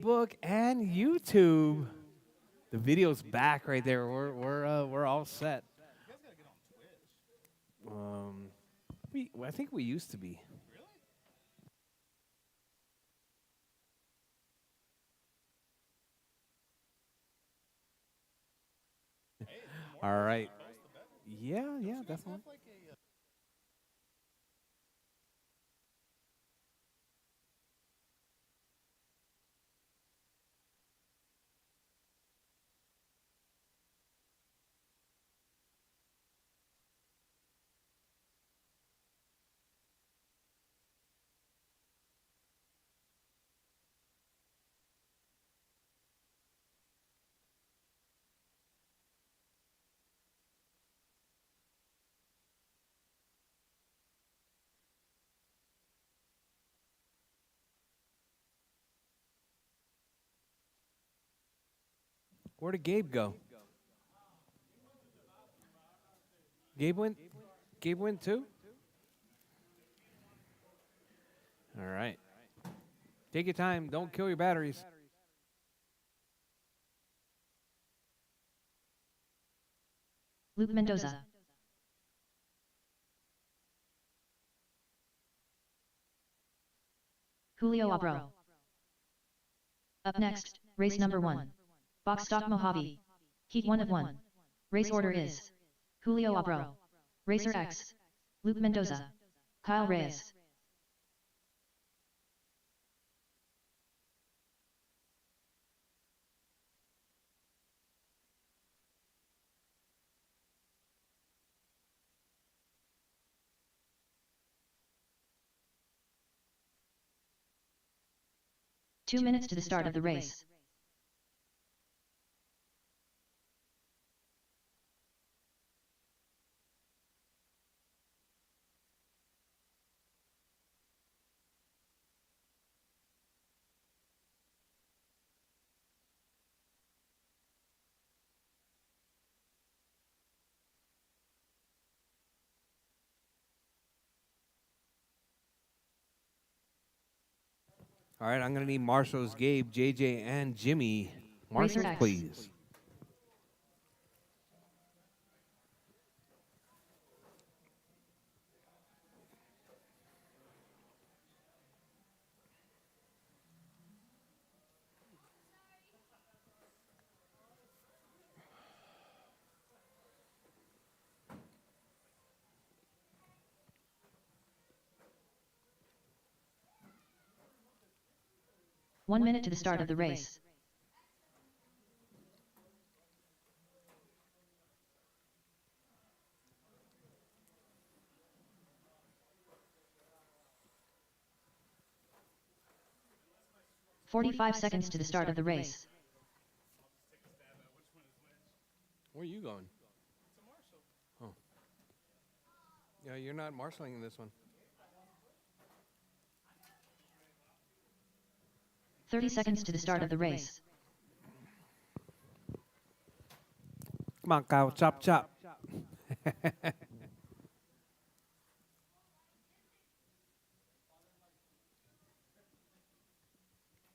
Facebook and YouTube. The video's back right there. We're all set. Um, I think we used to be. All right. Yeah, yeah, definitely. Where did Gabe go? Gabe went. Gabe went too. All right. Take your time. Don't kill your batteries. Luke Mendoza. Julio Abro. Up next, race number 1. Box Stock Mojave. Heat 1 of 1. Race order is Julio Abro, Racer X, Luke Mendoza, Kyle Reyes. Two minutes to the start of the race. All right. I'm gonna need Marshall's, Gabe, JJ, and Jimmy. Racer Marshall's, X. please. One minute to the start of the race. "45 seconds to the start of the race. Where are you going? Oh. Yeah, you're not marshaling in this one. 30 seconds to the start of the race. Come on, Kyle. Chop, chop.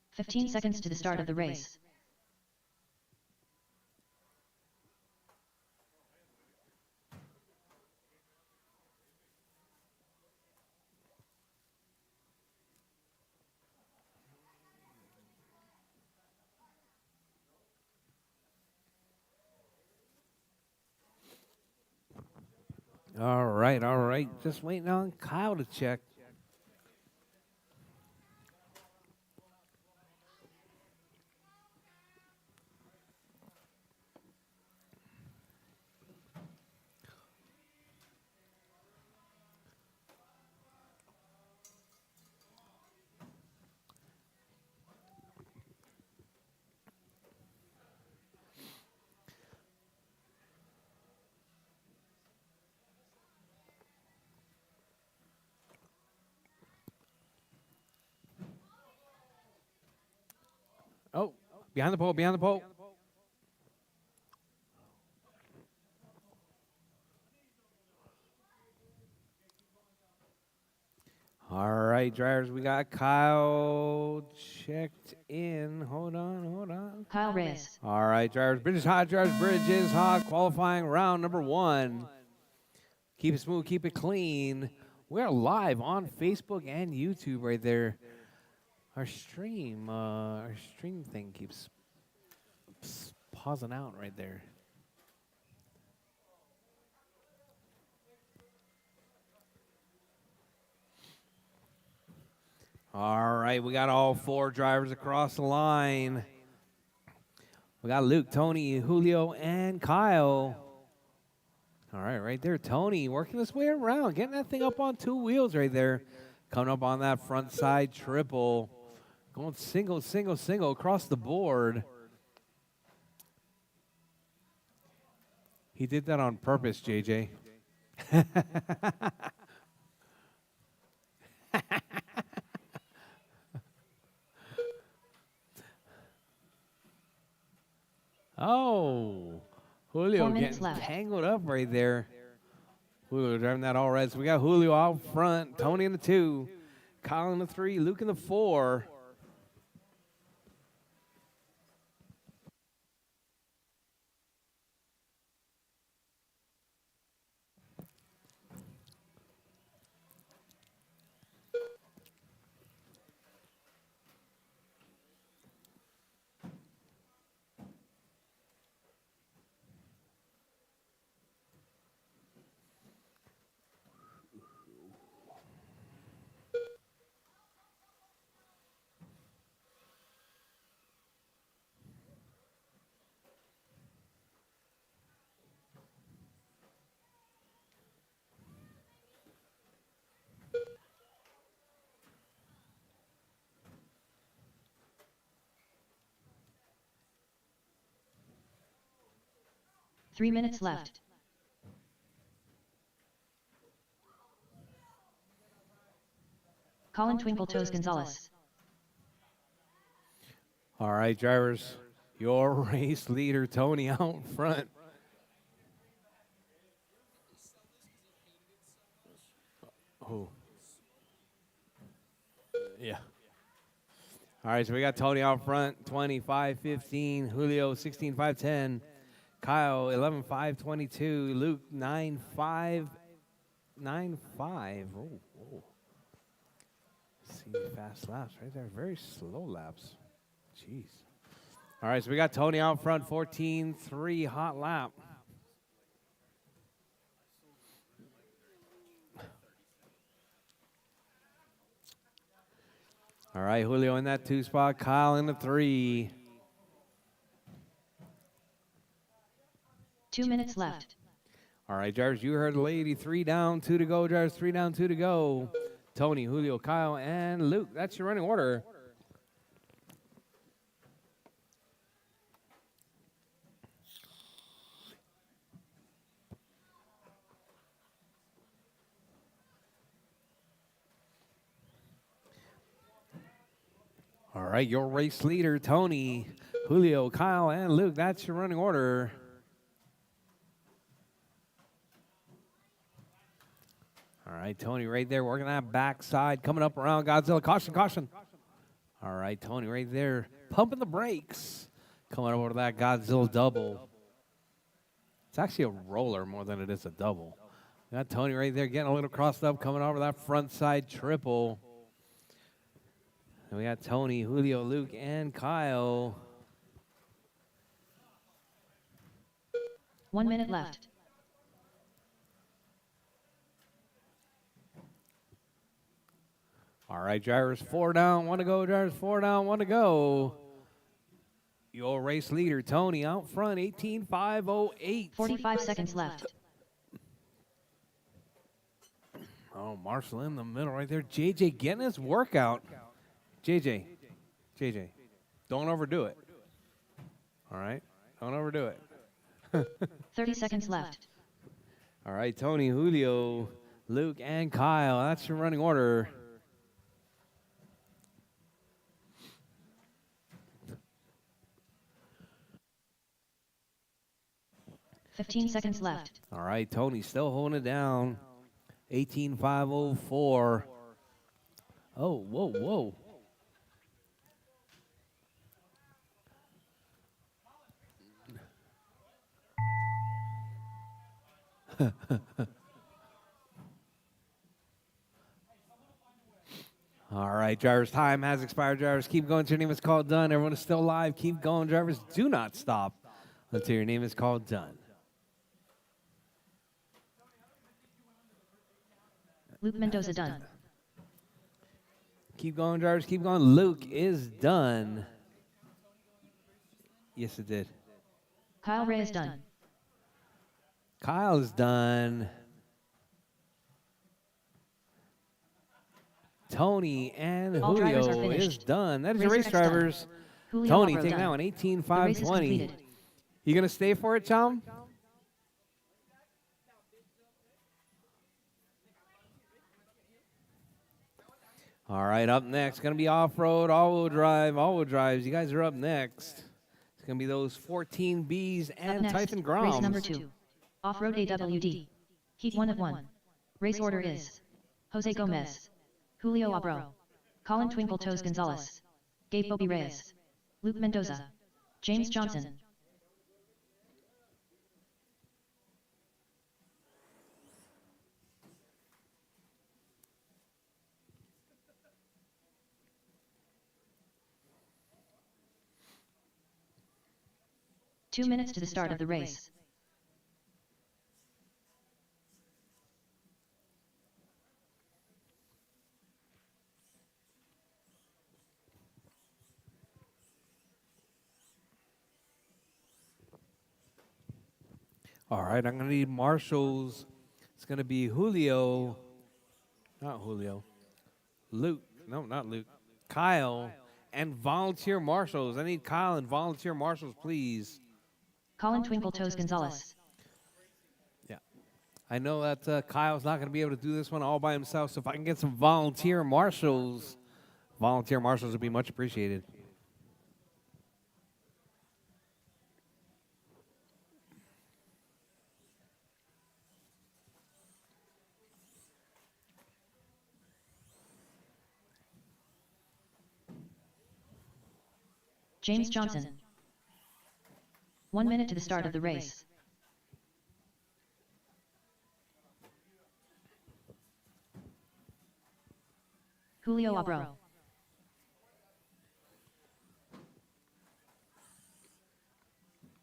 15 seconds to the start of the race. All right, all right. Just waiting on Kyle to check. Oh, behind the pole, behind the pole. All right, drivers, we got Kyle checked in. Hold on. Kyle Reyes. All right, drivers, bridge is hot, drivers, bridge is hot. Qualifying round number 1. Keep it smooth, keep it clean. We're live on Facebook and YouTube right there. Our stream thing keeps pausing out right there. All right, we got all 4 drivers across the line. We got Luke, Tony, Julio, and Kyle. All right, right there, Tony working his way around, getting that thing up on 2 wheels right there. Coming up on that front side triple. Going single across the board. He did that on purpose, JJ. Oh, Julio getting tangled up right there. Julio driving that all red. So we got Julio out front, Tony in the 2, Kyle in the 3, Luke in the 4. Three minutes left. Colin Twinkle Toes Gonzalez. All right, drivers, your race leader, Tony, out front. Oh. Yeah. All right, so we got Tony out front, 25-15, Julio 16-5-10, Kyle 11-5-22, Luke 9-5-9-5. Oh, whoa. See fast laps right there, very slow laps. Jeez. All right, so we got Tony out front, 14-3 hot lap. All right, Julio in that 2 spot, Kyle in the 3. 2 minutes left. All right, drivers, you heard the lady. 3 down, 2 to go. Drivers, 3 down, 2 to go. Tony, Julio, Kyle, and Luke. That's your running order. All right, your race leader, Tony, Julio, Kyle, and Luke. That's your running order. All right, Tony right there working that backside, coming up around Godzilla. Caution, caution. All right, Tony right there pumping the brakes, coming over to that Godzilla double. It's actually a roller more than it is a double. Got Tony right there getting a little crossed up, coming over that front side triple. And we got Tony, Julio, Luke, and Kyle. 1 minute left. All right, drivers, 4 down, 1 to go. Drivers, 4 down, 1 to go. Your race leader, Tony, out front, 18-5-08. 45 seconds left. Oh, Marshall in the middle right there. JJ getting his workout. JJ, don't overdo it. All right, don't overdo it. 30 seconds left. All right, Tony, Julio, Luke, and Kyle. That's your running order. $15 seconds left. All right, Tony still holding it down. 18-5-04. Oh, whoa, whoa. All right, drivers, time has expired. Drivers, keep going until your name is called done. Everyone is still alive. Keep going, drivers. Do not stop until your name is called done. Luke Mendoza done. Keep going, drivers. Keep going. Luke is done. Yes, it did. Kyle Reyes done. Kyle is done. Tony and All drivers are Julio is finished. done. That is your race Racer X done. drivers. Julio Tony Abro taking that done. one, The 18-5-20. race is completed. You going to stay for it, Tom? All right, up next, going to be off-road, all-wheel drive, all-wheel drives. You guys are up next. It's going to be those 14 Bs Up and next, Typhon race Groms. number 2. Off-road AWD. Heat 1 of 1. Race order is Jose Gomez, Julio Abro, Colin Twinkle Toes Gonzalez, Gabe Bobby Reyes, Luke Mendoza, James Johnson. Two minutes to the start of the race. All right, I'm going to need marshals. It's going to be Julio. Not Julio. Luke. No, not Luke. Kyle and volunteer marshals. I need Kyle and volunteer marshals, please. Colin Twinkle Toes Gonzalez. Yeah. I know that Kyle's not going to be able to do this one all by himself, so if I can get some volunteer marshals would be much appreciated. James Johnson. 1 minute to the start of the race. Julio Abro.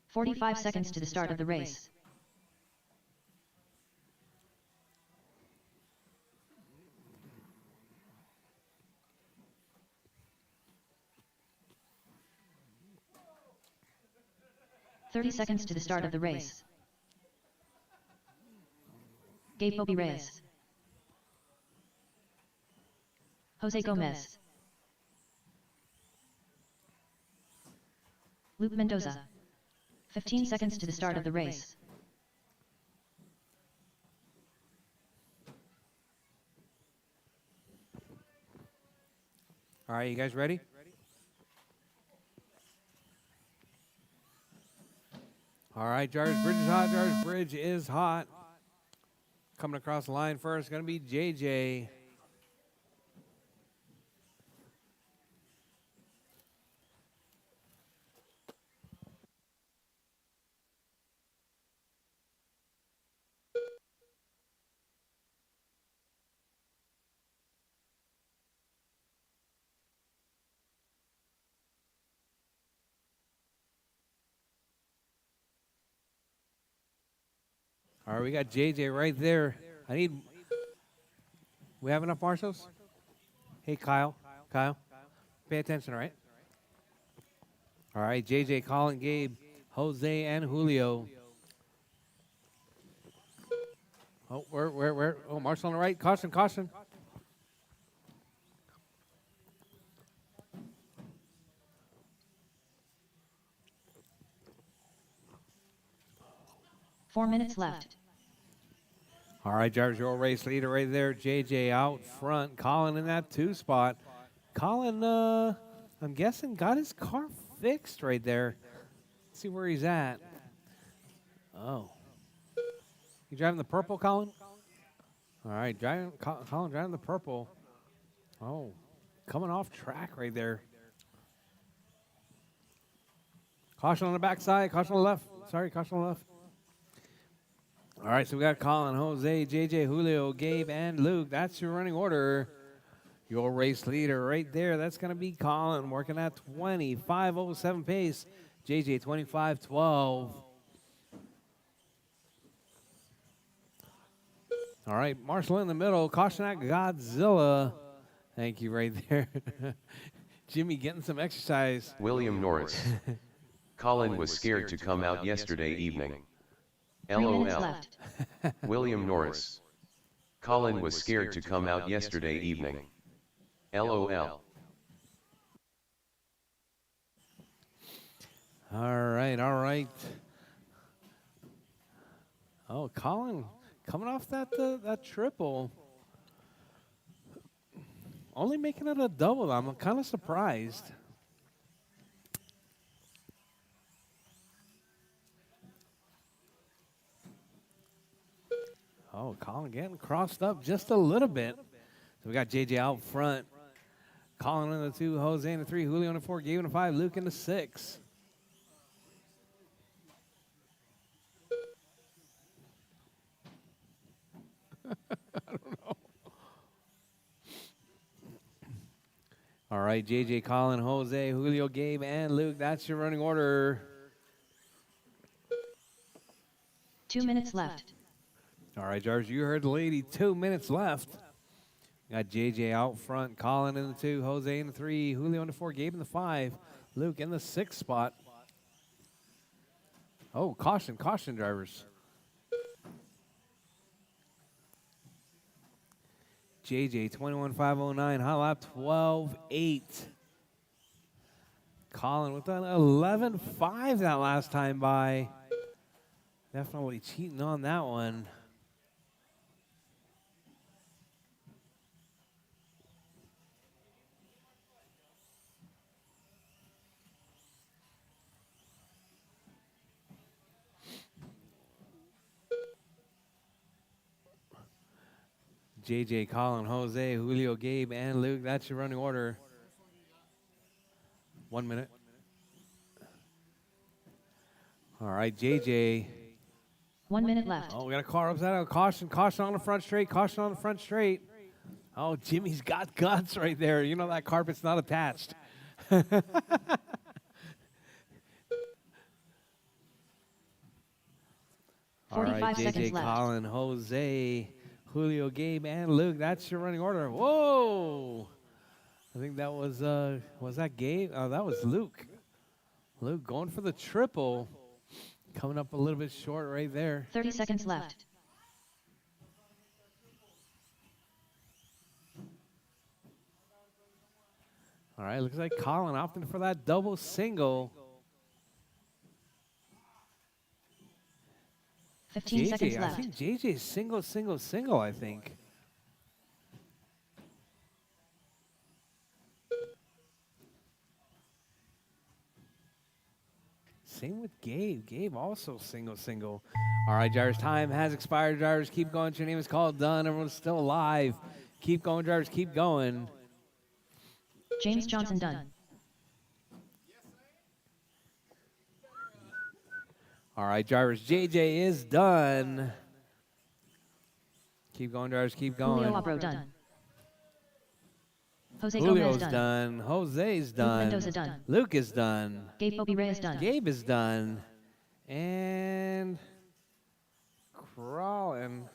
"45 seconds to the start of the race. "30 seconds to the start of the race. Gabe Bobby Reyes. Jose Gomez. Luke Mendoza. 15 seconds to the start of the race. All right, you guys ready? All right, Jarvis Bridge is hot. Jarvis Bridge is hot. Coming across the line first, going to be JJ. All right, we got JJ right there. We have enough marshals? Hey, Kyle. Kyle, pay attention, all right? All right, JJ, Colin, Gabe, Jose, and Julio. Oh, where? Oh, Marshall on the right. Caution, caution. "4 minutes left. All right, Jarvis, your race leader right there. JJ out front. Colin in that 2 spot. Colin, I'm guessing, got his car fixed right there. Let's see where he's at. Oh. You driving the purple, Colin? All right, Colin driving the purple. Oh, coming off track right there. Caution on the backside. Caution on the left. Sorry, caution on the left. All right, so we got Colin, Jose, JJ, Julio, Gabe, and Luke. That's your running order. Your race leader right there. That's going to be Colin working at 25:07 pace. JJ 25:12. All right, Marshall in the middle. Caution at Godzilla. Thank you right there. Jimmy getting some exercise. William Norris. Colin was scared to come out yesterday evening. 3 minutes LOL. left. William Norris. Colin was scared to come out yesterday evening. LOL. All right, all right. Oh, Colin coming off that triple. Only making it a double. I'm kind of surprised. Oh, Colin getting crossed up just a little bit. So we got JJ out front. Colin in the 2, Jose in the 3, Julio in the 4, Gabe in the 5, Luke in the 6. All right, JJ, Colin, Jose, Julio, Gabe, and Luke. That's your running order. 2 minutes left. All right, Jarvis, you heard the lady. 2 minutes left. Got JJ out front, Colin in the 2, Jose in the 3, Julio in the 4, Gabe in the 5, Luke in the 6 spot. Oh, caution, caution, drivers. JJ 21:509, hot lap 12:8. Colin with an 11:5 that last time by. Definitely cheating on that one. JJ, Colin, Jose, Julio, Gabe, and Luke. That's your running order. 1 minute. All right, JJ. 1 minute left. Oh, we got a car upside down. Caution, caution on the front straight, caution on the front straight. Oh, Jimmy's got guts right there. You know that carpet's not attached. All 45 right, seconds JJ, left. Colin, Jose, Julio, Gabe, and Luke. That's your running order. Whoa! I think that was that Gabe? Oh, that was Luke. Luke going for the triple. Coming up a little bit short right there. 30 seconds left. All right, looks like Colin opting for that double single. 15 seconds I left. think JJ's single, I think. Same with Gabe. Gabe also single. All right, drivers, time has expired. Drivers, keep going. Your name is called. Done. Everyone's still alive. Keep going, drivers. Keep going. James Johnson done. All right, drivers. JJ is done. Keep going, drivers. Keep going. Julio Abro done. Jose Julio's Gomez done. done. Jose's Luke done. Mendoza done. Luke is done. Gabe Bobby Reyes done. Gabe is done. And crawling.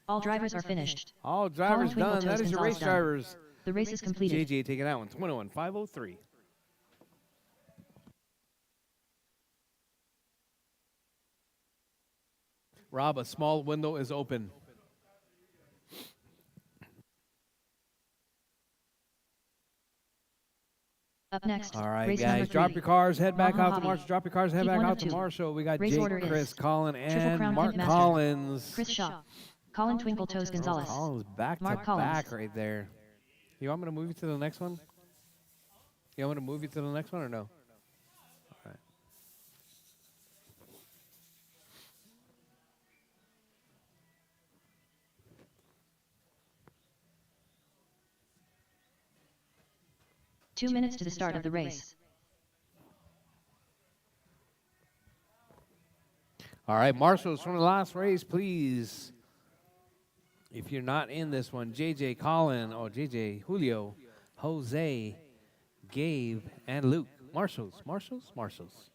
All drivers are finished. All drivers Colin done. Twinkle That Toes is your Gonzalez race done. drivers. The race is completed. JJ taking that one. 21:503. Rob, a small window is open. Up next, All right, race guys, number 3. drop your cars, head back out to Hobby. Marshall. Drop your cars, head Heat back 1 of out to 2. Marshall. We got Race Jake, order is Chris, Colin, Triple and Crown Mark Pitmaster. Collins. Chris Shaw. Colin Twinkle Toes Gonzalez. Collins back Mark to Collins. back right there. You want me to move you to the next one? You want me to move you to the next one or no? All right. 2 minutes to the start of the race. All right, marshals from the last race, please. If you're not in this one, JJ, Colin, or JJ, Julio, Jose, Gabe, and Luke. Marshals, marshals, marshals.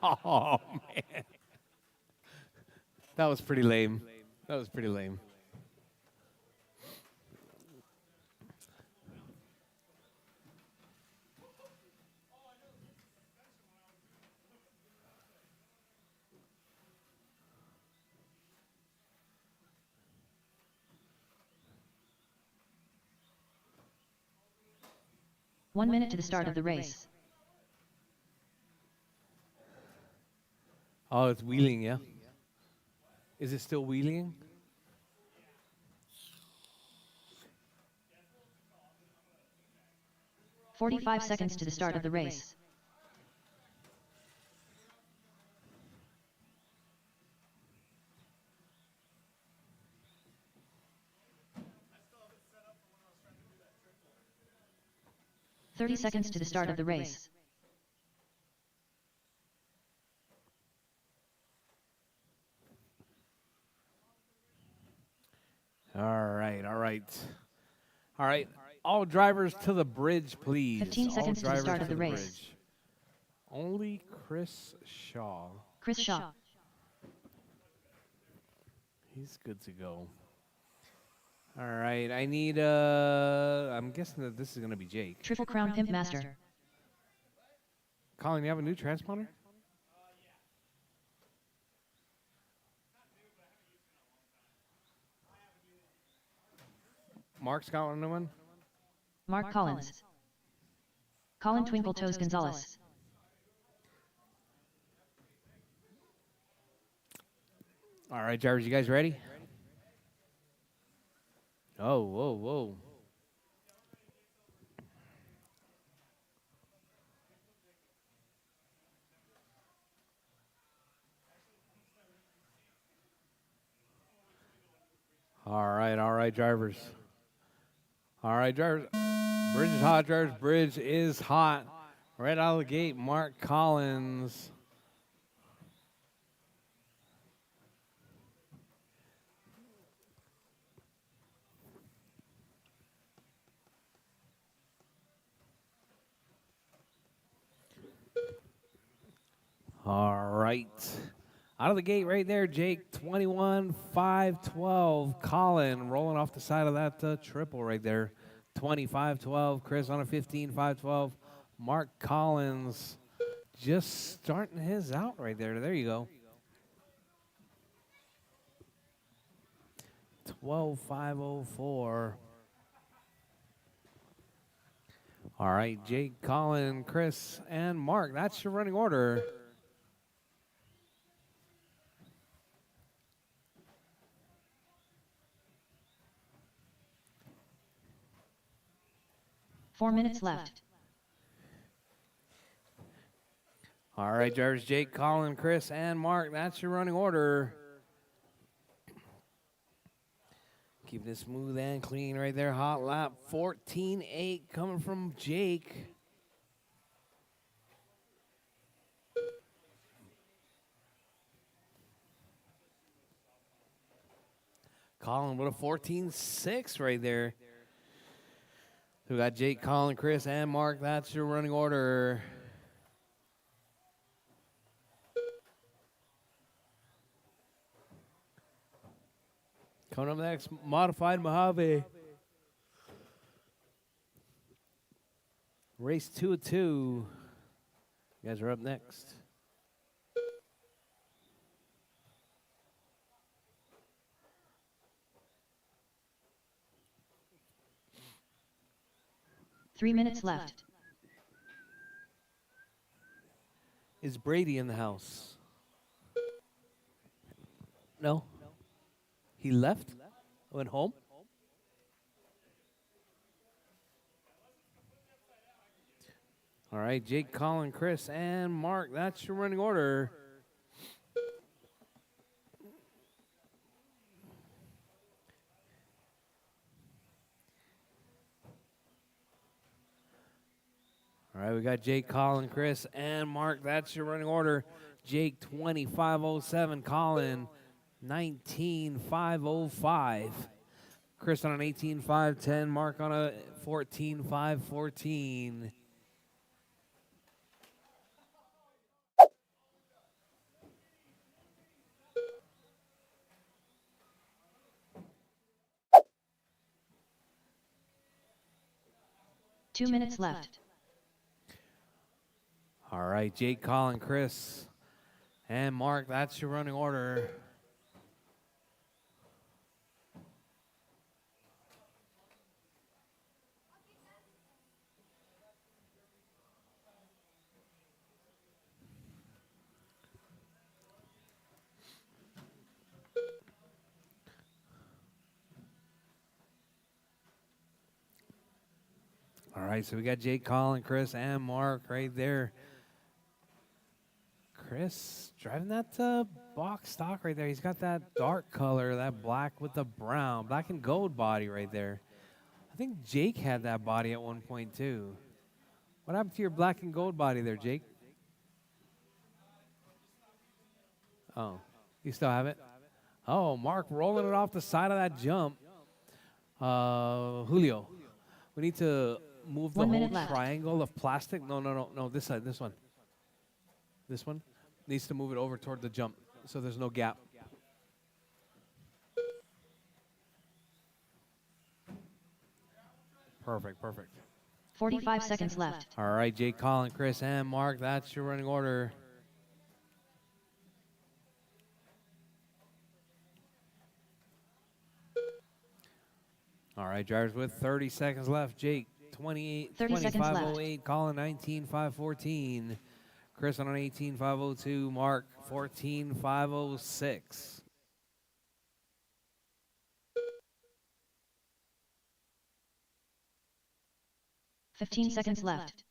Oh, man. That was pretty lame. That was pretty lame. One minute to the start of the race. Oh, it's wheeling, yeah? Is it still wheeling? "45 seconds to the start of the race. "30 seconds to the start of the race. All right, all right. All right, all drivers to the bridge, please. 15 All seconds to the drivers start of the race. bridge. Only Chris Shaw. Chris Shaw. He's good to go. All right, I need, I'm guessing that this is going to be Jake. Triple Crown Pimp Master. Colin, you have a new transponder? Mark's got a new one? Mark Collins. Colin Twinkle Toes Gonzalez. All right, drivers, you guys ready? Oh, whoa, whoa. All right, drivers. All right, drivers. Bridge is hot, drivers. Bridge is hot. Right out of the gate, Mark Collins. All right. Out of the gate right there, Jake, 21-5-12. Colin rolling off the side of that triple right there. 25-12. Chris on a 15-5-12. Mark Collins just starting his out right there. There you go. 12-5-04. All right, Jake, Colin, Chris, and Mark. That's your running order. "4 minutes left. All right, drivers, Jake, Colin, Chris, and Mark. That's your running order. Keeping it smooth and clean right there. Hot lap 14-8 coming from Jake. Colin with a 14-6 right there. We got Jake, Colin, Chris, and Mark. That's your running order. Coming up next, Modified Mojave. Race 2 of 2. You guys are up next. "3 minutes left. Is Brady in the house? No? He left? Went home? All right, Jake, Colin, Chris, and Mark. That's your running order. All right, we got Jake, Colin, Chris, and Mark. That's your running order. Jake 2507, Colin 19505. Chris on an 18510, Mark on a 14514. Two minutes left. All right, Jake, Colin, Chris, and Mark. That's your running order. All right, so we got Jake, Colin, Chris, and Mark right there. Chris driving that box stock right there. He's got that dark color, that black with the brown, black and gold body right there. I think Jake had that body at one point too. What happened to your black and gold body there, Jake? Oh, you still have it? Oh, Mark rolling it off the side of that jump. Julio, we need to move the 1 whole minute left. triangle of plastic. No, this side, this one. This one needs to move it over toward the jump so there's no gap. Perfect, perfect. 45 seconds left. All right, Jake, Colin, Chris, and Mark, that's your running order. All right, drivers with 30 seconds left. Jake, 30 seconds left. 2508, Colin, 19514. Chris on an 18502, Mark, 14506. Fifteen seconds left.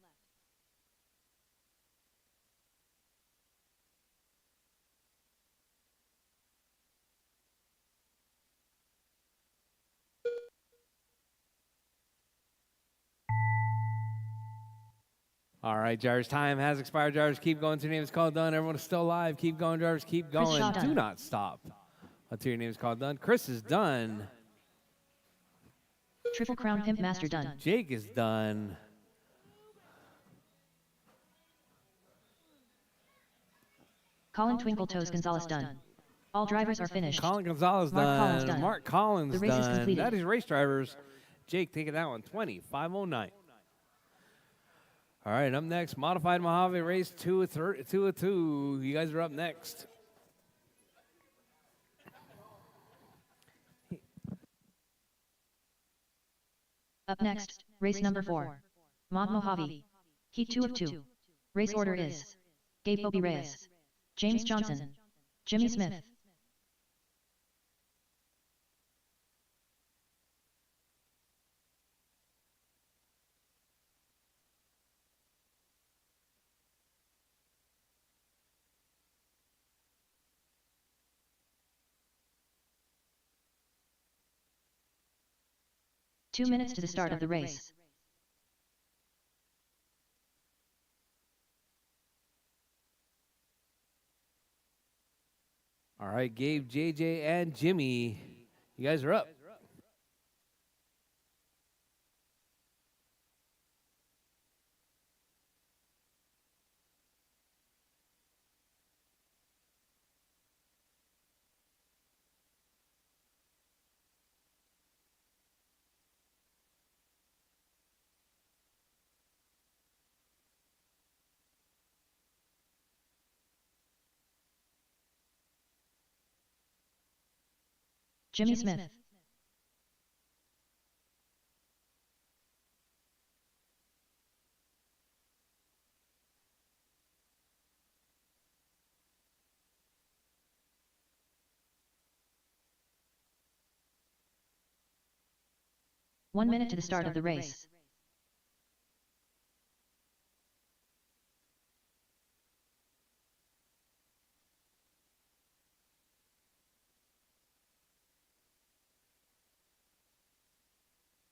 All right, drivers, time has expired. Drivers, keep going until your name is called done. Everyone is still alive. Keep going, drivers, keep Chris going. Shaw Do done. not stop until your name is called done. Chris is done. Triple Crown Pimp Master done. Jake is done. Colin Twinkle Toes Gonzalez done. All drivers are finished. Colin Gonzalez Mark done. Collins done. Mark Collins The race is done. completed. That is race drivers. Jake taking that one, 2509. All right, up next, Modified Mojave race 2 of 2. You guys are up next. Up next, race number 4. Mod Mojave. Heat 2 of 2. Race order is Gabe Bobby Reyes, James Johnson, Jimmy Smith. Two minutes to the start of the race. All right, Gabe, JJ, and Jimmy, you guys are up. Jimmy Smith. One minute to the start of the race.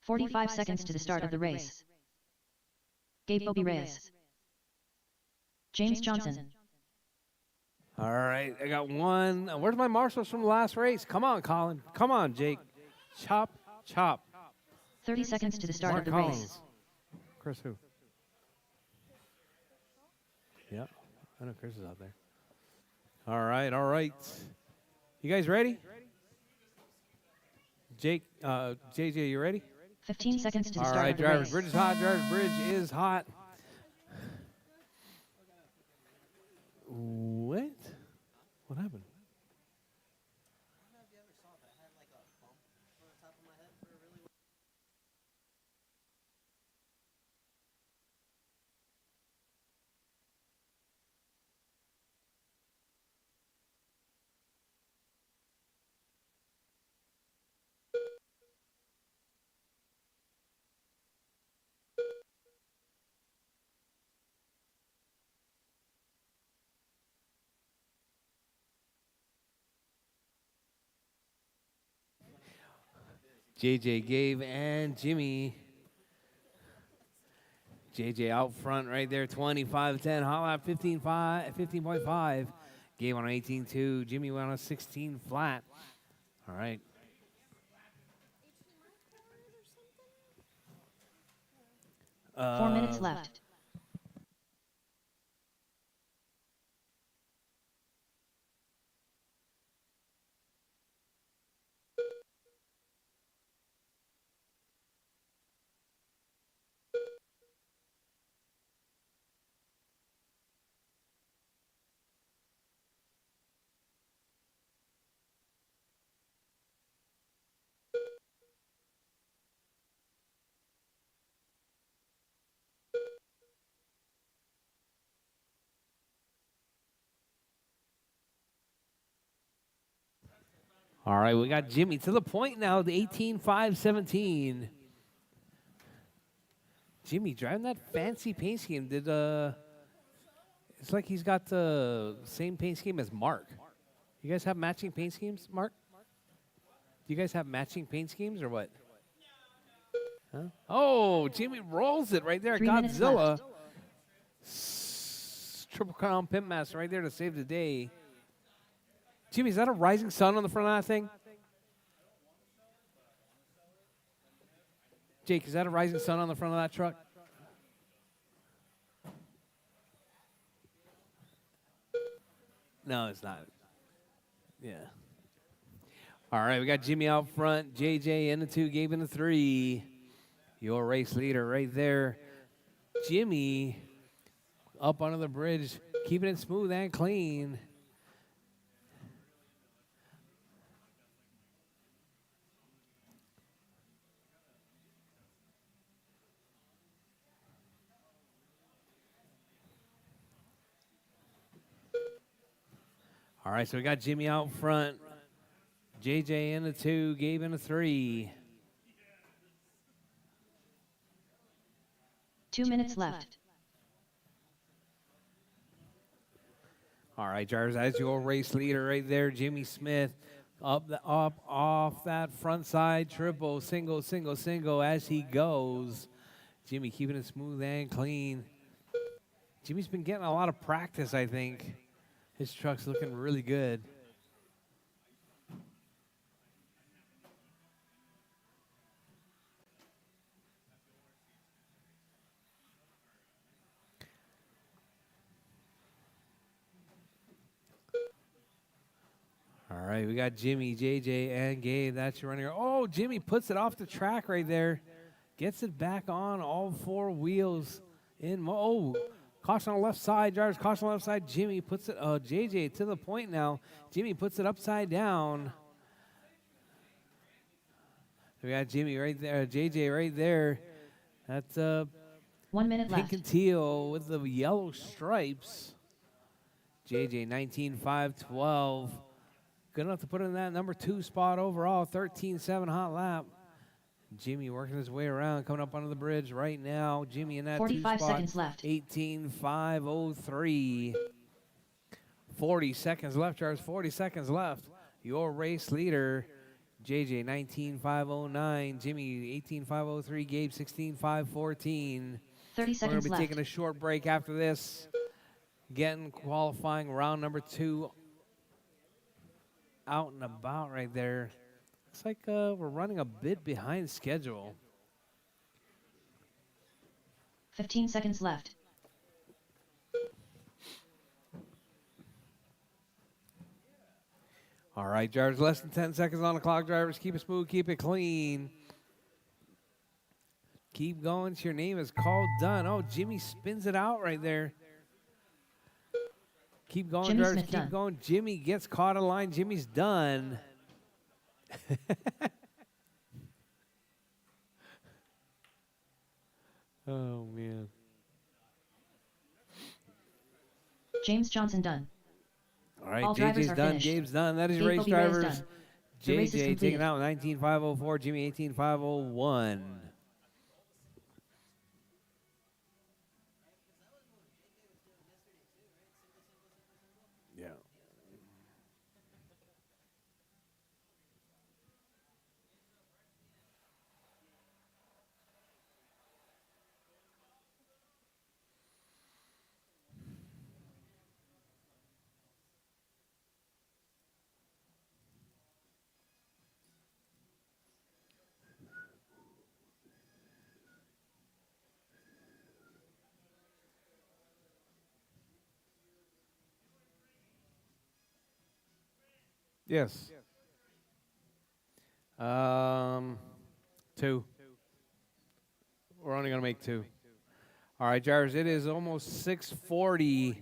45 seconds to the start of the race. Gabe Bobby Reyes. James Johnson. All right, I got one. Where's my marshals from the last race? Come on, Colin. Come on, Jake. Chop, chop. 30 seconds to the start Mark of the Collins. race. Chris who? Yep, I know Chris is out there. All right, all right. You guys ready? Jake, JJ, you ready? 15 seconds to the All start right, of the drivers. race. Bridge is hot. Drivers, bridge is hot. What? What happened? JJ, Gabe, and Jimmy. JJ out front right there, 25-10. Hot lap 15.5. Gabe on 18.2. Jimmy went on 16 flat. All right. Four minutes left. All right, we got Jimmy to the point now, the 18.5-17. Jimmy driving that fancy paint scheme. It's like he's got the same paint scheme as Mark. You guys have matching paint schemes, Mark? Do you guys have matching paint schemes or what? Huh? Oh, Jimmy rolls it right there. 3 minutes Godzilla. left. Triple Crown Pimp Master right there to save the day. Jimmy, is that a rising sun on the front of that thing? Jake, is that a rising sun on the front of that truck? No, it's not. Yeah. All right, we got Jimmy out front, JJ in the 2, Gabe in the 3. Your race leader right there. Jimmy up under the bridge, keeping it smooth and clean. All right, so we got Jimmy out front, JJ in the 2, Gabe in the 3. 2 minutes left. All right, drivers, as your race leader right there, Jimmy Smith, up off that front side, triple, single, single, single as he goes. Jimmy keeping it smooth and clean. Jimmy's been getting a lot of practice, I think. His truck's looking really good. All right, we got Jimmy, JJ, and Gabe. That's your running. Oh, Jimmy puts it off the track right there. Gets it back on all 4 wheels. Oh, caution on the left side, drivers. Caution on the left side. Jimmy puts it. JJ to the point now. Jimmy puts it upside down. We got Jimmy right there. JJ right there. That's 1 minute pink left. and teal with the yellow stripes. JJ 19.5-12. Good enough to put in that number 2 spot overall. 13.7 hot lap. Jimmy working his way around, coming up under the bridge right now. Jimmy in that 2 spot. 45 seconds left. 18.503. 40 seconds left, drivers. 40 seconds left. Your race leader, JJ 19,509, Jimmy 18,503, Gabe 16,514. 30 We're going to seconds be left. taking a short break after this. Getting qualifying round number 2 out and about right there. Looks like we're running a bit behind schedule. 15 seconds left. All right, drivers, less than 10 seconds on the clock. Drivers, keep it smooth, keep it clean. Keep going till your name is called done. Oh, Jimmy spins it out right there. Keep going, Jimmy drivers, Smith keep done. going. Jimmy gets caught in line. Jimmy's done. Oh, man. James Johnson done. All right, All drivers JJ's are done. finished. Gabe's done. That is Gabe race Kobe Ray is drivers. done. The race is JJ completed. taking out 19,504. Jimmy 18,501. Yeah. Yes. 2. We're only going to make 2. All right, drivers, it is almost 6:40.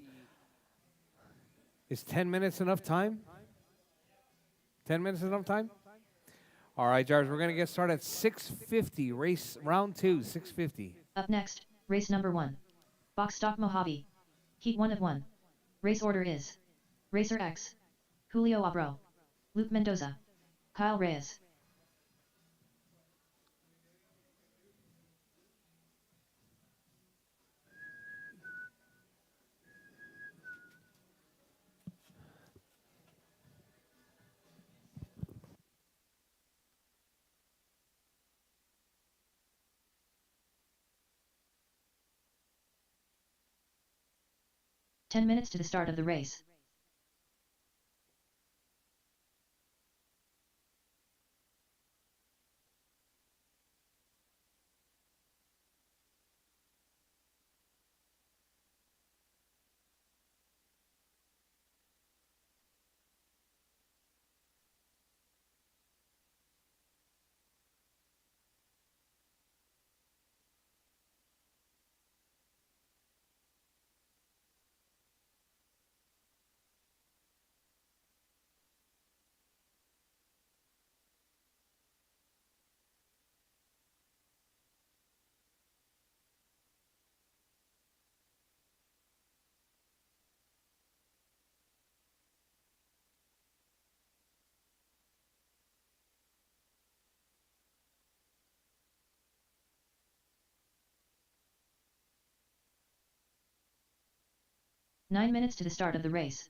Is 10 minutes enough time? 10 minutes enough time? All right, drivers, we're going to get started at 6:50. Race round 2, 6:50. Up next, race number 1. Box Stock Mojave. Heat 1 of 1. Race order is Racer X, Julio Abro, Luke Mendoza, Kyle Reyes. Ten minutes to the start of the race. Nine minutes to the start of the race.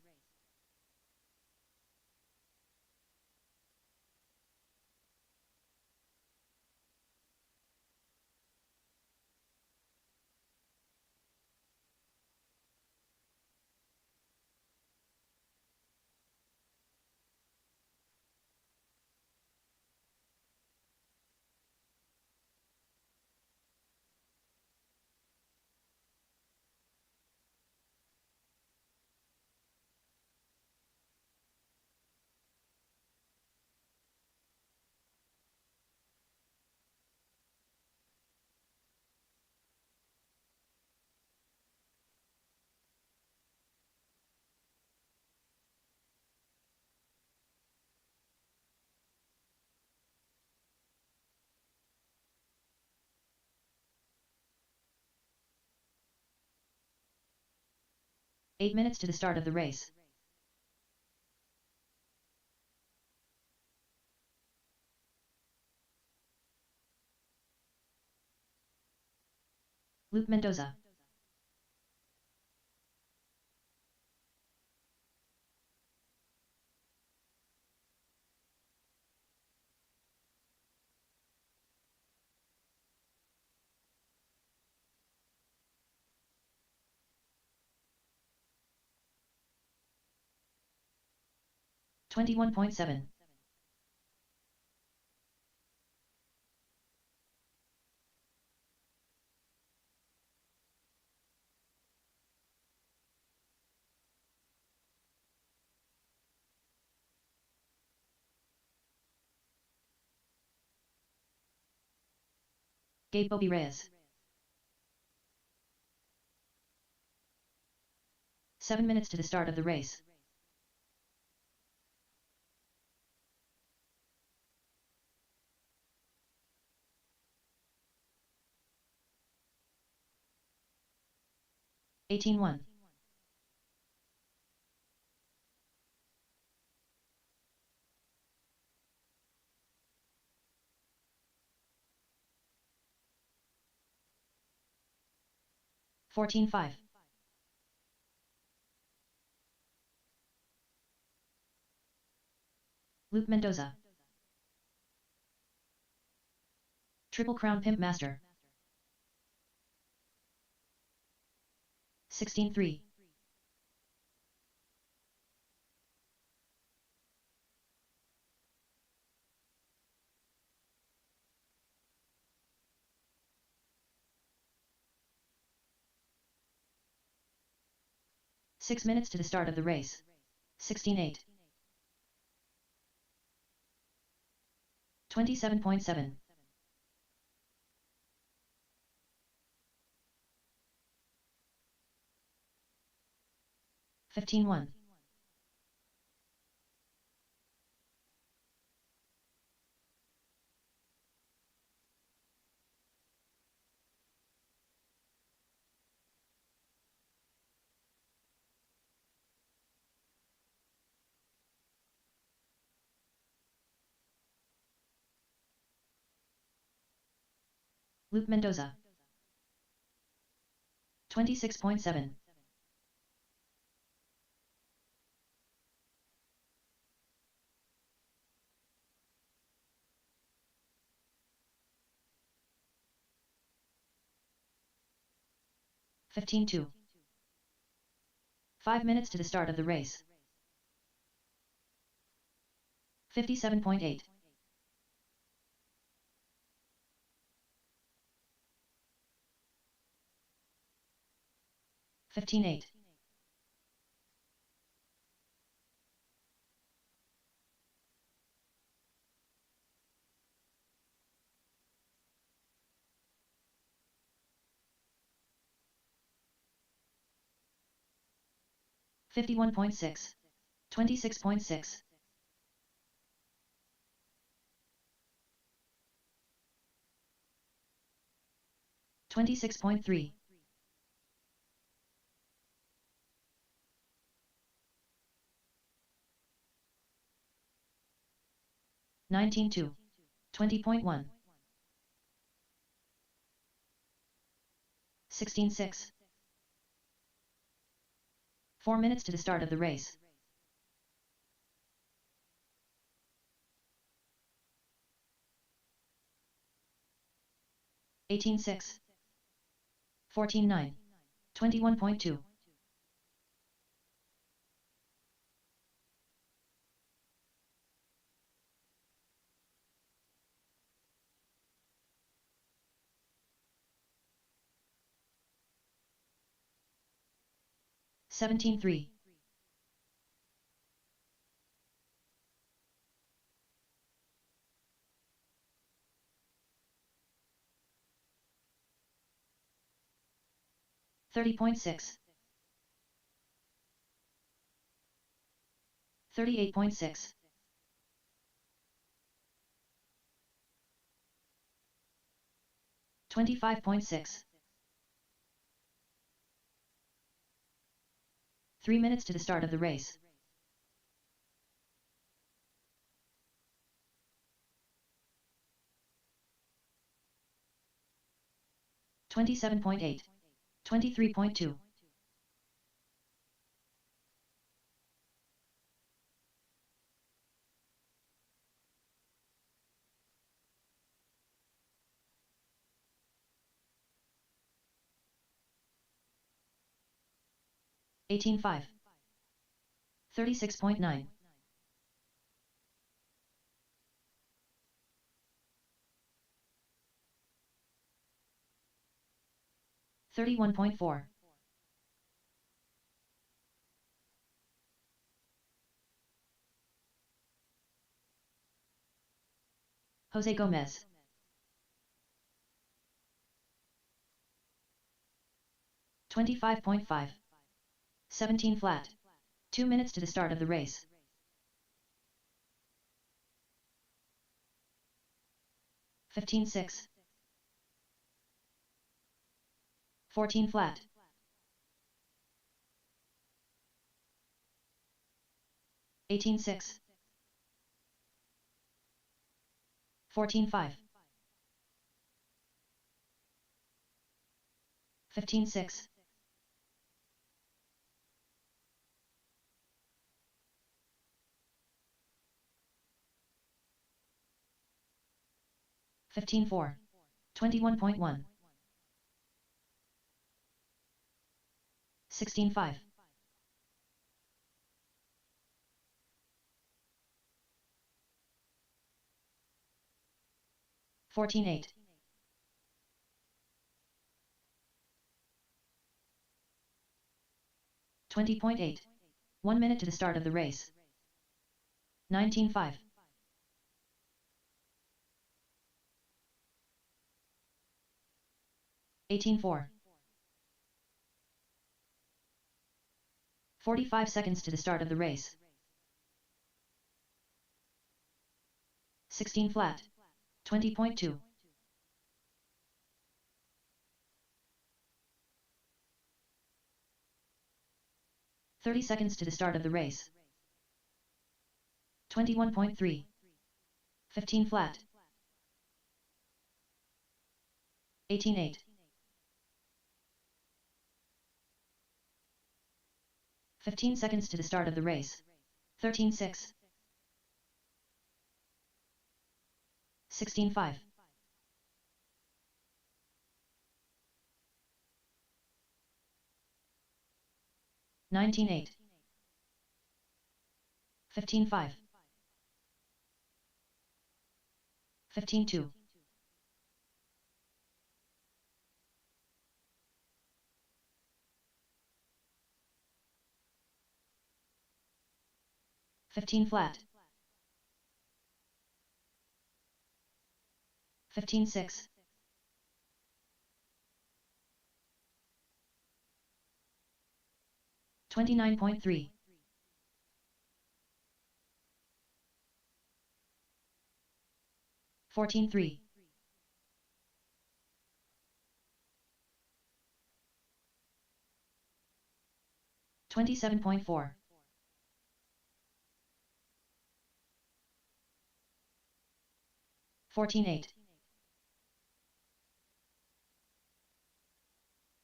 Eight minutes to the start of the race. Luke Mendoza. 21.7. Gabe Bobby Reyes. 7 minutes to the start of the race. Eighteen one. Fourteen five. Luke Mendoza. Triple Crown Pimp Master. 16-3. Six minutes to the start of the race. 16-8. 27.7. 15-1. 'Luke Mendoza. 26.7. 15-2. 5 minutes to the start of the race. 57.8. 15-8. 51.6. 26.6. 26.3. 19-2. 20.1. 16-6. 4 minutes to the start of the race. 18-6. 14-9. 21.2. 17-3. 30.6. 38.6. 25.6. 3 minutes to the start of the race. 27.8. 23.2. 18-5. 36.9. 31.4. Jose Gomez. 25.5. 17 flat. 2 minutes to the start of the race. 15.6. 14 flat. 18.6. 14.5. 15.6. 15.4. 21.1. 16.5. 14.8. 20.8. 1 minute to the start of the race. 19.5. 18.4. 45 seconds to the start of the race. 16 flat. 20.2. 30 seconds to the start of the race. 21.3. 15 flat. 18.8. 15 seconds to the start of the race. 13.6. 16.5. 19.8. 15.5. 15.2. 15 flat. 15.6. 29.3. 14.3. 27.4. 14.8.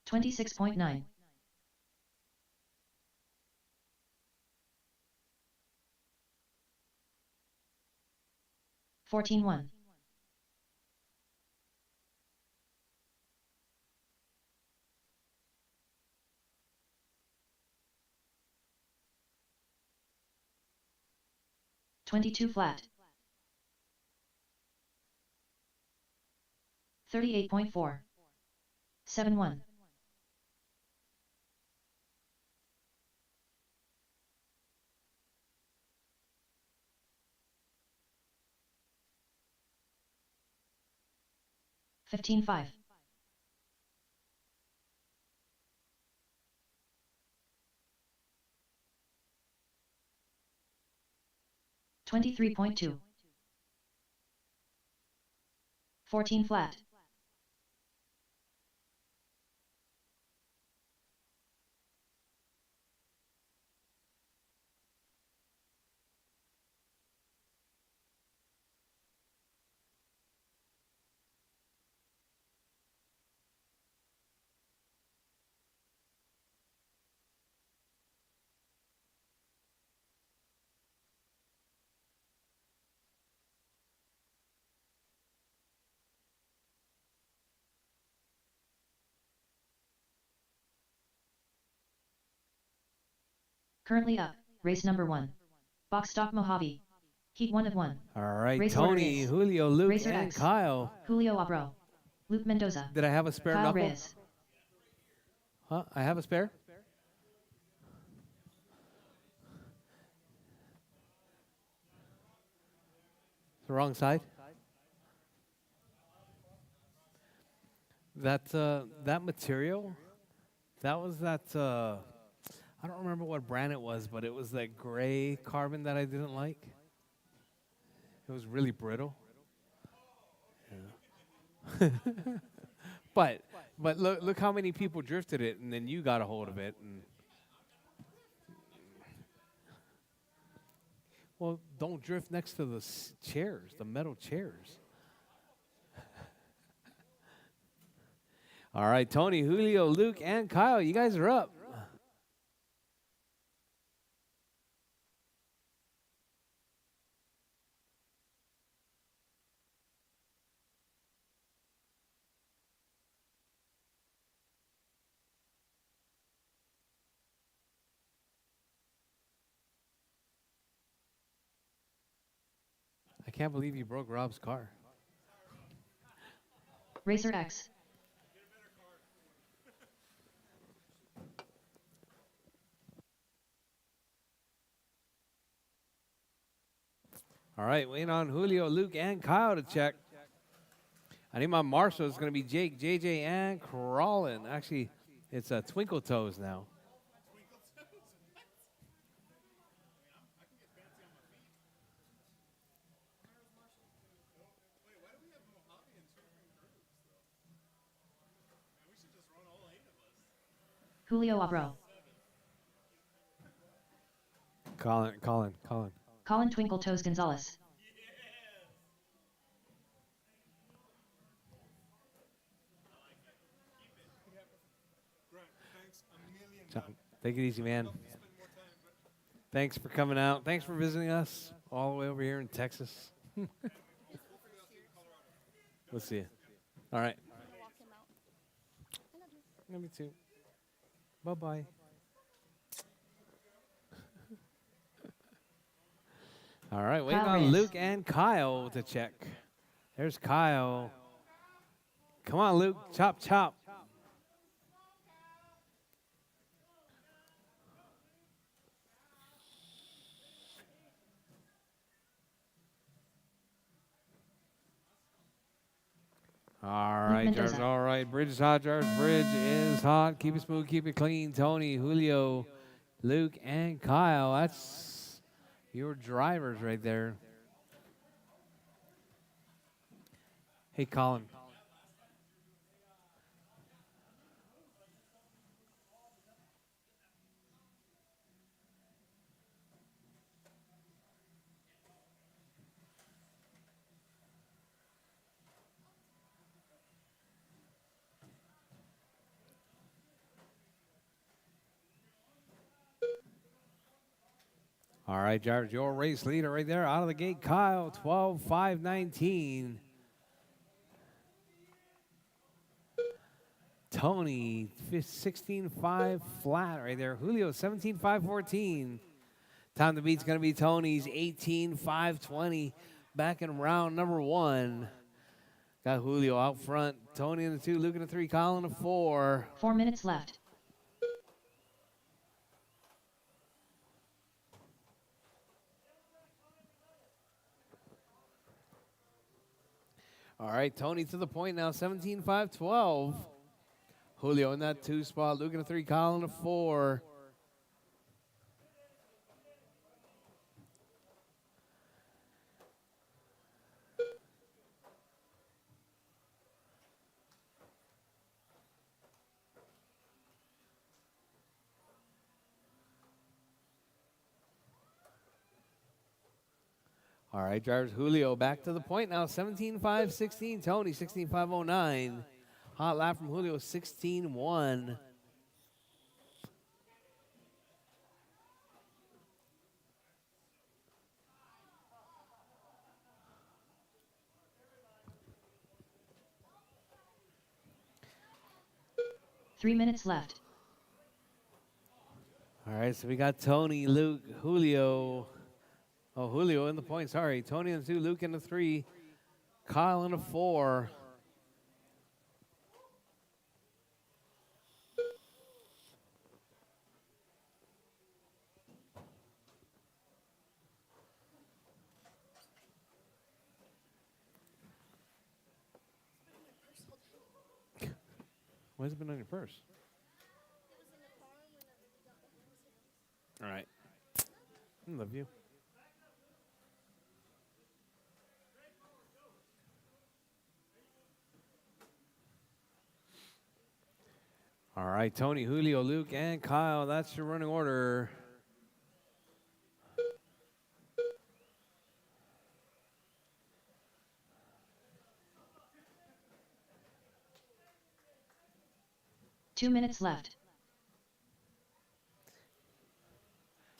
26.9. 14.1. 22 flat. 38.4. 7.1. 15.5. 23.2. 14 flat. 'Currently up, race number 1. Box Stock Mojave. Heat 1 of 1. All right, Race order Tony, is Julio, Luke, Racer and X, Kyle. Julio Abro, Luke Mendoza, Did I have a spare Kyle knuckle? Reyes. Huh? I have a spare. The wrong side. That material, that was that. I don't remember what brand it was, but it was that gray carbon that I didn't like. It was really brittle. But look how many people drifted it, and then you got a hold of it. And well, don't drift next to the chairs, the metal chairs. All right, Tony, Julio, Luke, and Kyle, you guys are up. I can't believe you broke Rob's car. Racer X. All right, waiting on Julio, Luke, and Kyle to check. I think my marshal is going to be Jake, JJ, and Crawlin. Actually, it's Twinkle Toes now. Julio Abro. Colin. Colin Twinkle Toes Gonzalez. Take it easy, man. Thanks for coming out. Thanks for visiting us all the way over here in Texas. We'll see you. All right. Yeah, me too. Bye-bye. All right, waiting Kyle on Reyes. Luke and Kyle to check. There's Kyle. Come on, Luke. Chop, chop. All right, Mendoza. Jarvis. All right, bridge is hot. Jarvis, bridge is hot. Keep it smooth, keep it clean. Tony, Julio, Luke, and Kyle. That's your drivers right there. Hey, Colin. All right, Jarvis, your race leader right there out of the gate. Kyle, 12.519. Tony, 16.5 flat right there. Julio, 17.514. Time to beat's going to be Tony's 18.520. Back in round number one. Got Julio out front. Tony in the 2, Luke in the 3, Colin in the 4. 4 minutes left. All right, Tony to the point now, 17.512. Julio in that 2 spot. Luke in the 3, Colin in the 4. All right, drivers. Julio back to the point now. 17.516. Tony, 16.509. Hot lap from Julio, 16.1. Three minutes left. All right, so we got Tony, Luke, Julio. Oh, Julio in the point. Sorry. Tony in the 2, Luke in the 3, Kyle in the 4. Why has it been on your purse? All right. I love you. All right, Tony, Julio, Luke, and Kyle. That's your running order. Two minutes left.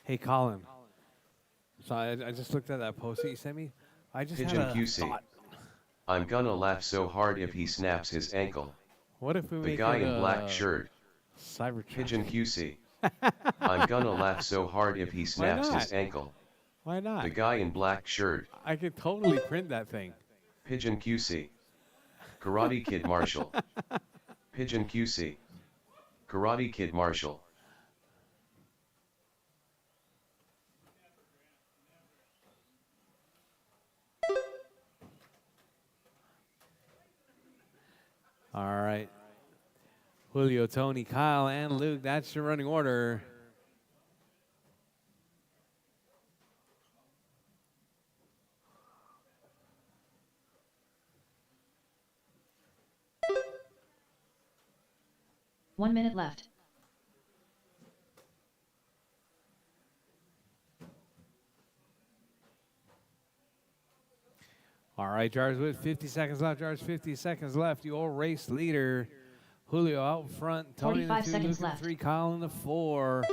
Hey, Colin. So I just looked at that post that you sent me. I just Pigeon had a QC. thought. I'm gonna laugh so hard if he snaps his ankle. What if we The make guy it in black shirt. Cybertruck? Pigeon QC. I'm gonna laugh so hard if he Why snaps his not? ankle. Why not? The guy in black shirt. I could totally print that thing. Pigeon QC. Karate Kid Marshall. Pigeon QC. Karate Kid Marshall. All right. Julio, Tony, Kyle, and Luke. That's your running order. One minute left. All right, Jars with 50 seconds left. Jars 50 seconds left. Your race leader, Julio out front. Tony in the 45 two, seconds Luke in the left. 3, Kyle in the 4.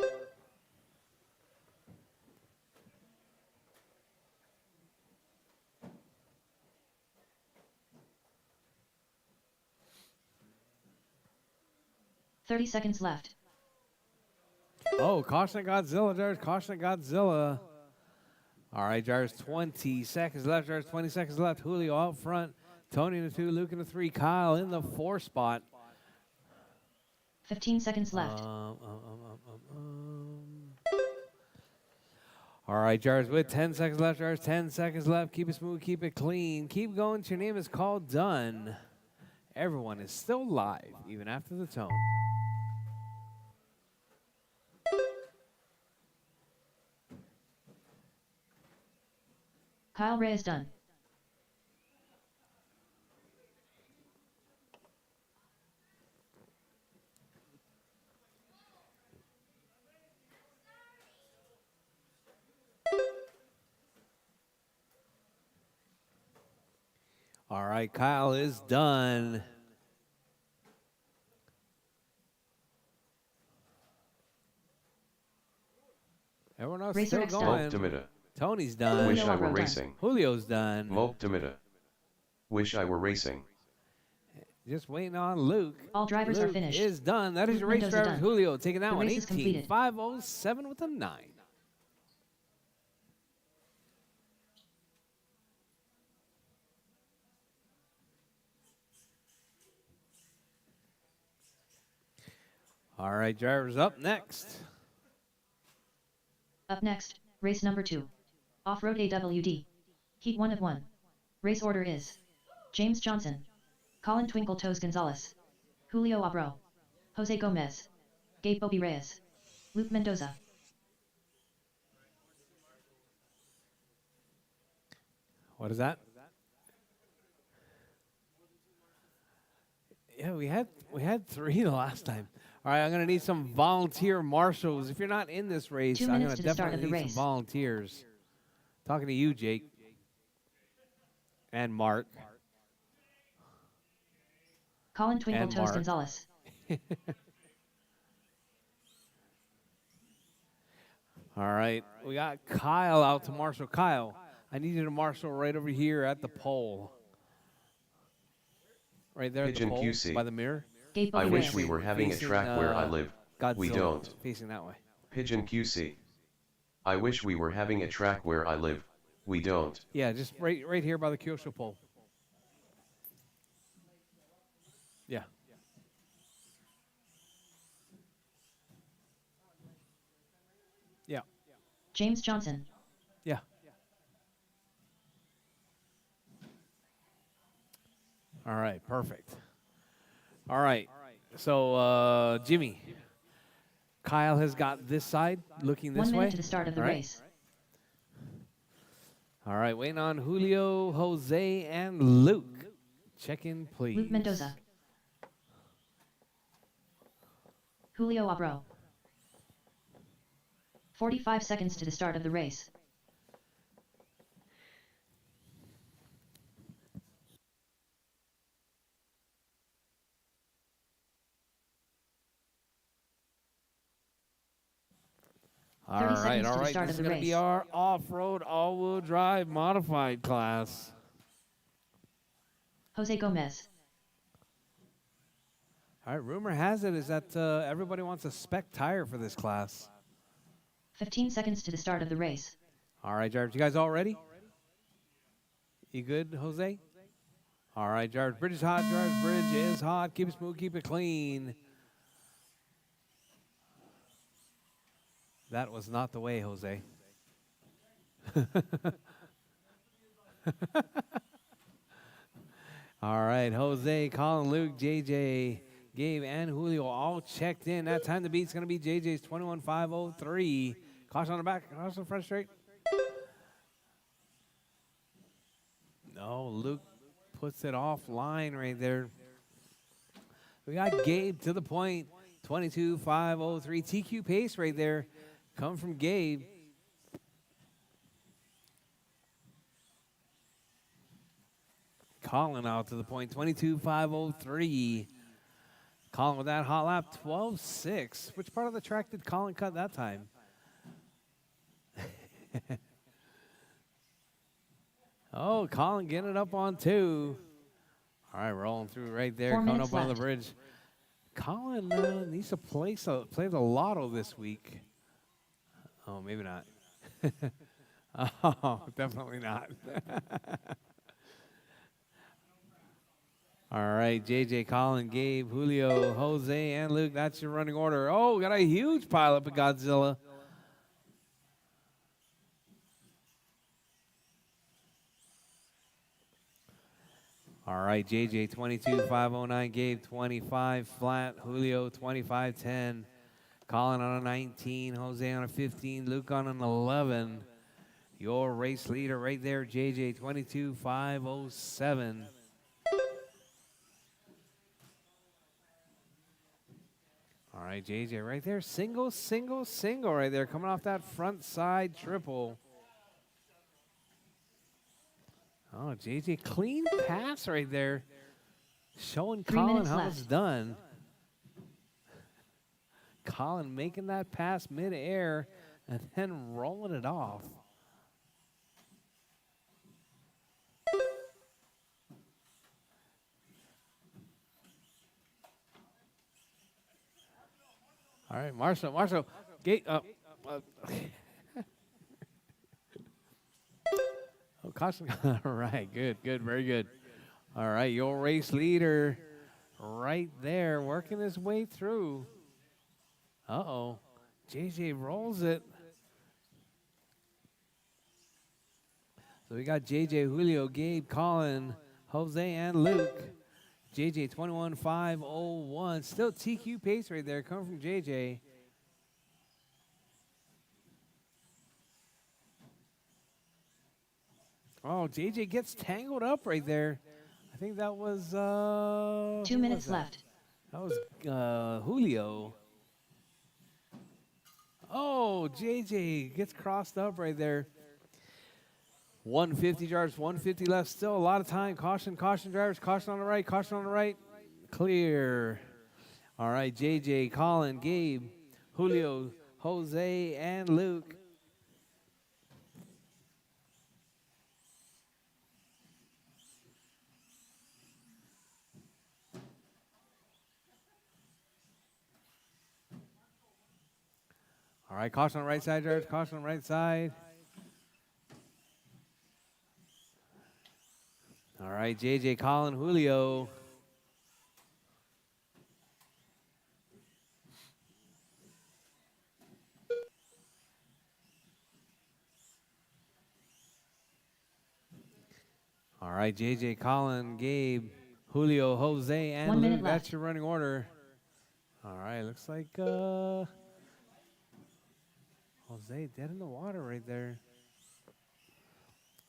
Thirty seconds left. Oh, caution Godzilla, Jars. Caution Godzilla. All right, Jars 20 seconds left. Jars 20 seconds left. Julio out front. Tony in the 2, Luke in the 3, Kyle in the 4 spot. 15 seconds left. All right, Jars with 10 seconds left. Jars 10 seconds left. Keep it smooth, keep it clean. Keep going till your name is called done. Everyone is still live, even after the tone. Kyle Ray is done. All right, Kyle is done. Everyone else Racer still X going. Multimita. Tony's done. Wish I Julio were done. racing. Julio's done. Multimita. Wish I were racing. Just waiting on Luke. All drivers are Luke finished. is done. That is Luke your race Mendoza driver, done. Julio, taking that The one. race is completed. 18.507 with a 9. All right, drivers up next. Up next, race number 2. Off-road AWD. Heat 1 of 1. Race order is James Johnson, Colin Twinkle Toes Gonzalez, Julio Abro, Jose Gomez, Gabe Bobby Reyes, Luke Mendoza. What is that? Yeah, we had 3 the last time. All right, I'm gonna need some volunteer marshals. If you're not in this race, 2 I'm minutes gonna to the start of definitely the need some race. volunteers. Talking to you, Jake, and Mark. Colin Twinkle And Toes Mark. Gonzalez. All right, we got Kyle out to marshal. Kyle, I need you to marshal right over here at the pole. Right there at Pigeon the pole QC. by the mirror. Gabe I Bobby wish Reyes. we were having a Facing, track where I live. We Godzilla, don't. Facing that way. Pigeon QC. I wish we were having a track where I live. We don't. Yeah, just right here by the Kyosho pole. Yeah. Yeah. James Johnson. Yeah. All right, perfect. All right, So, Jimmy, Kyle has got this side looking this 1 way. minute to the start of the All right. race. All right, waiting on Julio, Jose, and Luke. Check in, please. Luke Mendoza. Julio Abro. 45 seconds to the start of the race. All 30 right, seconds all to the right. start This of is the going to be race. our off-road all-wheel drive modified class. Jose Gomez. All right, rumor has it is that everybody wants a spec tire for this class. 15 seconds to the start of the race. All right, drivers, you guys all ready? You good, Jose? All right, drivers, bridge is hot, drivers, bridge is hot. Keep it smooth, keep it clean. That was not the way, Jose. All right, Jose, Colin, Luke, JJ, Gabe, and Julio all checked in. That time to beat is going to be JJ's 21.503. Caution on the back, caution on the front straight. No, Luke puts it offline right there. We got Gabe to the point, 22.503. TQ pace right there. Come from Gabe. Colin out to the point, 22.503. Colin with that hot lap, 12.6. Which part of the track did Colin cut that time? Oh, Colin getting it up on 2. All right, rolling through right there, 4 coming minutes up on the left. bridge. Colin needs to play the lotto this week. Oh, maybe not. Oh, definitely not. All right, JJ, Colin, Gabe, Julio, Jose, and Luke. That's your running order. Oh, got a huge pileup of Godzilla. All right, JJ 22.509, Gabe 25 flat, Julio 25.10, Colin on a 19, Jose on a 15, Luke on an 11. Your race leader right there, JJ 22.507. All right, JJ right there, single, single, single right there, coming off that front side triple. Oh, JJ, clean pass right there. Showing 3 Colin minutes how left. it's done. Colin making that pass mid-air and then rolling it off. All right, Marshall, gate up. Oh, caution. All right, good, very good. All right, your race leader right there, working his way through. Uh-oh, JJ rolls it. So we got JJ, Julio, Gabe, Colin, Jose, and Luke. JJ 21.501. Still TQ pace right there, coming from JJ. Oh, JJ gets tangled up right there. I think that was 2 minutes left. That was Julio. Oh, JJ gets crossed up right there. 150 yards, 150 left. Still a lot of time. Caution, drivers. Caution on the right, caution on the right. Clear. All right, JJ, Colin, Gabe, Julio, Jose, and Luke. All right, caution on the right side, drivers. Caution on the right side. All right, JJ, Colin, Julio. All right, JJ, Colin, Gabe, Julio, Jose, and 1 minute Luke. left. That's your running order. All right, looks like Jose dead in the water right there.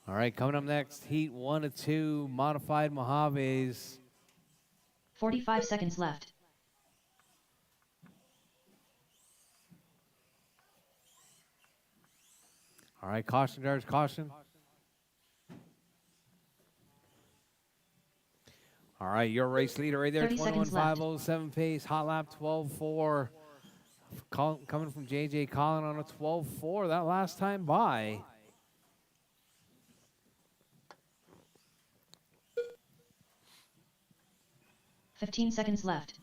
All right, coming up next, heat 1 of 2, modified Mojaves. 45 seconds left. All right, caution, drivers, caution. All right, your race leader right there, 30 seconds left. 21.507 pace, hot lap 12.4. Coming from JJ Collin on a 12.4 that last time by. 15 seconds left.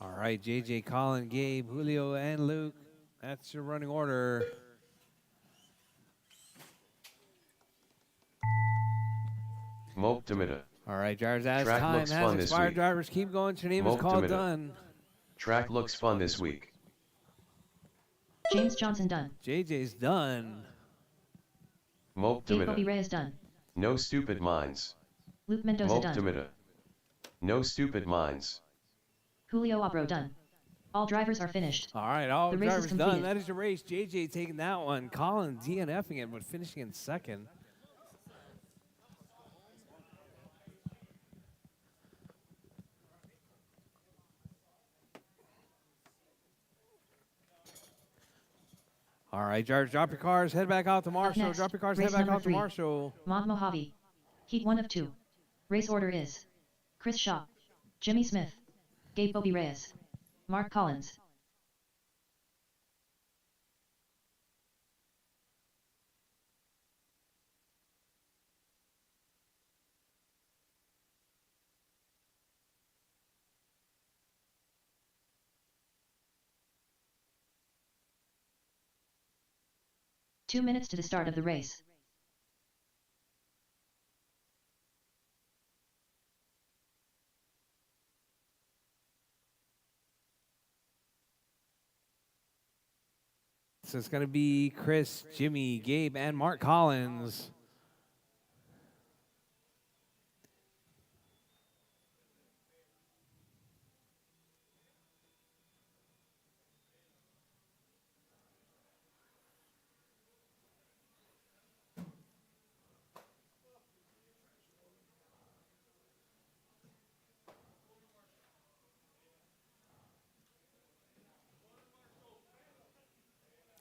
All right, JJ Collin, Gabe, Julio, and Luke. That's your running order. Multimeter. All right, drivers, as Track time looks has fun this expired, week. drivers, keep going. Your name is called Multimeter. done. Track looks fun this week. James Johnson done. JJ's done. Gabe Bobby Multimeter. Reyes done. No stupid minds. Luke Mendoza done. Multimeter. No stupid minds. Julio Abro done. All drivers are finished. All right, all The race is drivers done. completed. That is your race. JJ taking that one. Collin DNFing it, but finishing in second. All right, drivers, drop your cars, head back out to Marshall. next, Drop your cars, race head back number out to 3. Marshall. Mojave. Heat 1 of 2. Race order is Chris Shaw, Jimmy Smith, Gabe Bobby Reyes, Mark Collins. Two minutes to the start of the race. So it's going to be Chris, Jimmy, Gabe, and Mark Collins.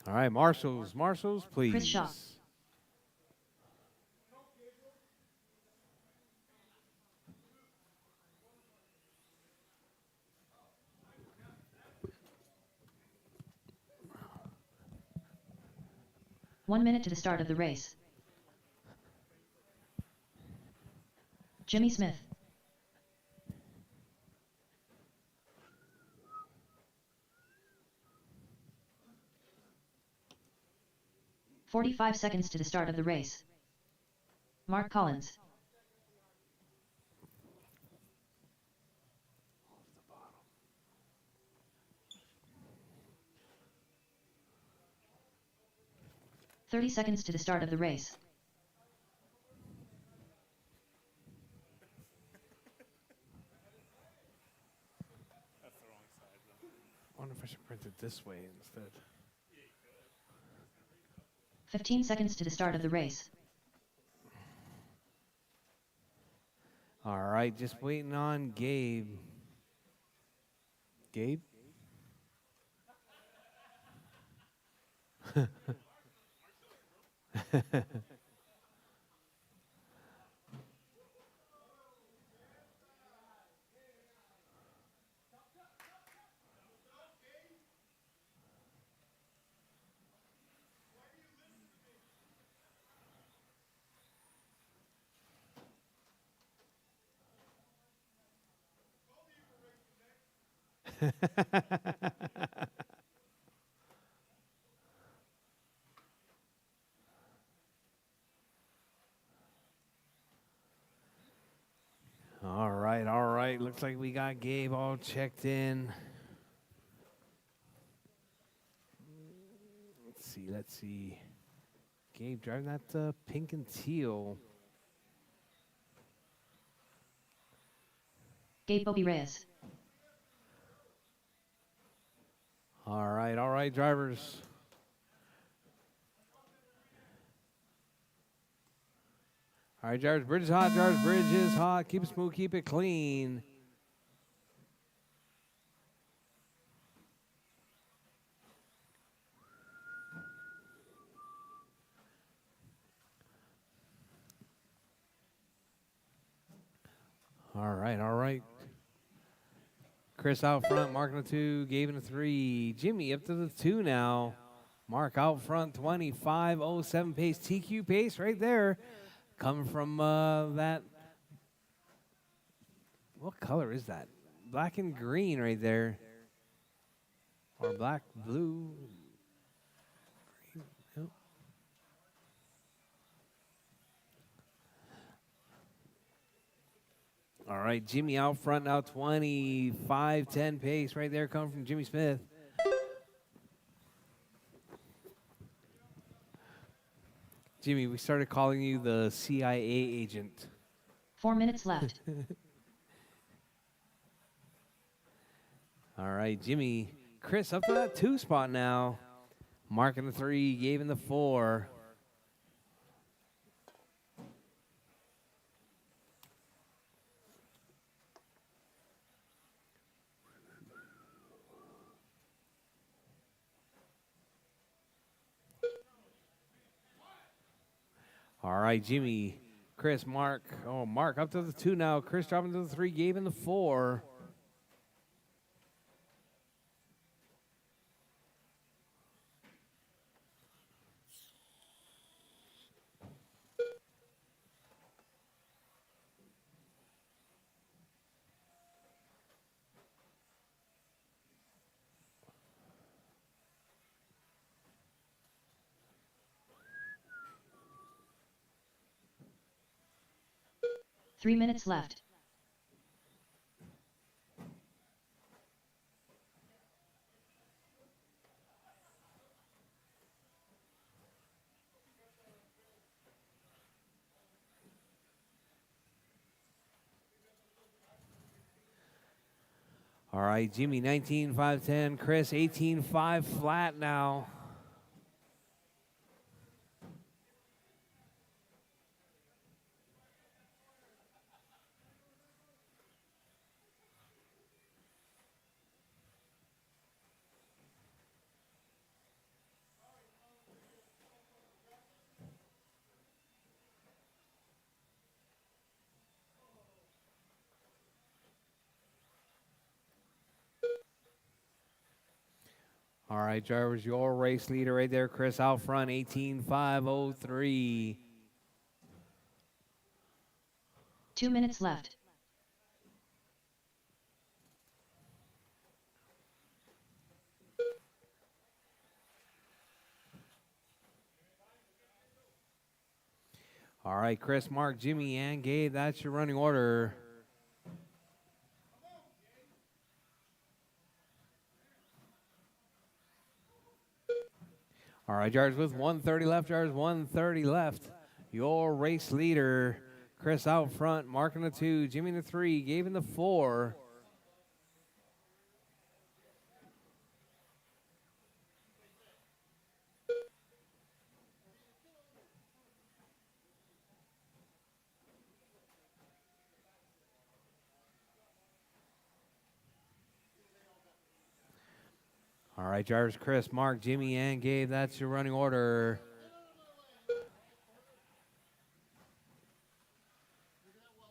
All right, marshals, please. Chris Shaw. One minute to the start of the race. Jimmy Smith. "45 seconds to the start of the race. Mark Collins. "30 seconds to the start of the race. I wonder if I should print it this way instead. 15 seconds to the start of the race. All right, just waiting on Gabe. Gabe? All right, all right. Looks like we got Gabe all checked in. Let's see. Gabe driving that pink and teal. Gabe Bobby Reyes. All right, drivers. All right, drivers, bridge is hot, drivers, bridge is hot. Keep it smooth, keep it clean. All right. Chris out front, Mark in the 2, Gabe in the 3. Jimmy up to the 2 now. Mark out front, 25.07 pace, TQ pace right there. Coming from that, what color is that? Black and green right there. Or black, blue. Green, yep. All right, Jimmy out front now, 25.10 pace right there, coming from Jimmy Smith. Jimmy, we started calling you the CIA agent. 4 minutes left. All right, Jimmy. Chris up to that 2 spot now. Mark in the 3, Gabe in the 4. All right, Jimmy, Chris, Mark. Oh, Mark up to the 2 now. Chris dropping to the 3, Gabe in the 4. Three minutes left. All right, Jimmy, 19.510. Chris, 18.5 flat now. All right, drivers, your race leader right there, Chris out front, 18.503. 2 minutes left. All right, Chris, Mark, Jimmy, and Gabe, that's your running order. All right, drivers, with 130 left, drivers, 130 left. Your race leader, Chris out front, Mark in the 2, Jimmy in the 3, Gabe in the 4. All right, drivers, Chris, Mark, Jimmy, and Gabe, that's your running order.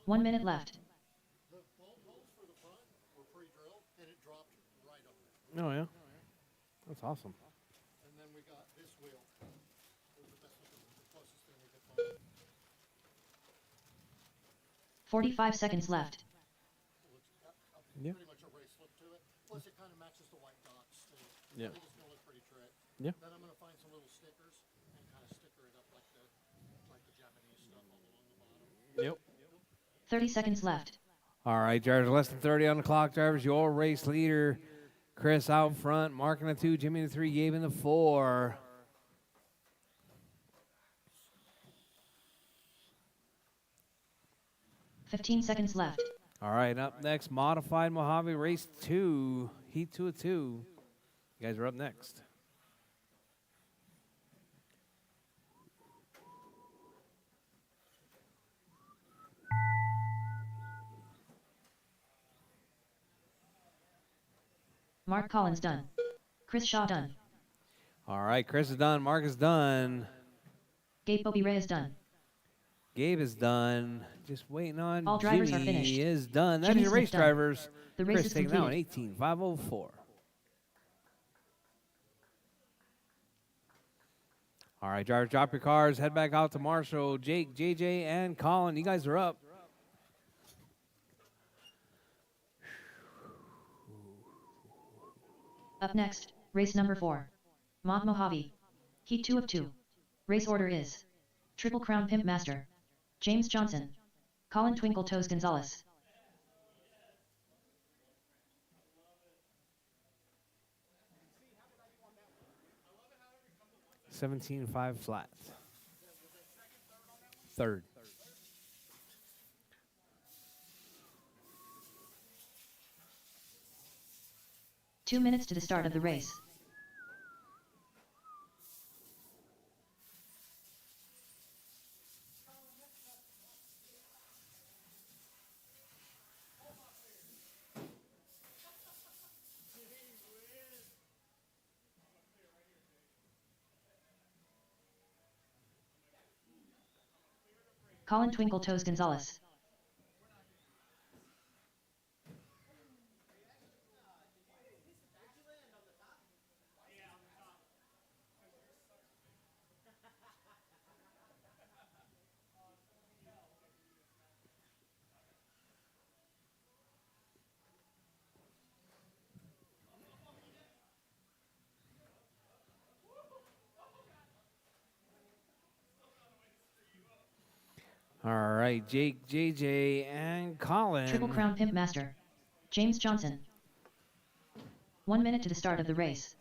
One minute left. The bolt holes for the front were pre-drilled, and it dropped right on it. Oh, yeah. That's awesome. And then we got this wheel. It was the best one, the closest thing we could find. 45 seconds left. Yeah. Pretty much a race flip to it. Plus, it kind of matches the white dots, too. Yeah. I think it's going to look pretty trick. Yeah. Then I'm going to find some little stickers and kind of sticker it up like the Japanese stuff all along the bottom. Yep. 30 seconds left. All right, drivers, less than 30 on the clock, drivers, your race leader, Chris out front, Mark in the 2, Jimmy in the 3, Gabe in the 4. 15 seconds left. All right, up next, Modified Mojave Race 2, Heat 2 of 2. You guys are up next. Mark Collins done. Chris Shaw done. All right, Chris is done. Mark is done. Gabe Bobby Ray is done. Gabe is done. Just waiting on All drivers Jimmy are finished. is done. That Jimmy is your Smith race done. drivers. The race Chris is taking that one, completed. 18.504. All right, drivers, drop your cars. Head back out to Marshall, Jake, JJ, and Colin. You guys are up. Up next, race number 4. Mont Mojave. Heat 2 of 2. Race order is Triple Crown Pimp Master. James Johnson. Colin Twinkle Toes Gonzalez. $17.5 flat. Third. Two minutes to the start of the race. Colin Twinkle Toes Gonzalez. All right, Jake, JJ, and Colin. Triple Crown Pimp Master. James Johnson. 1 minute to the start of the race.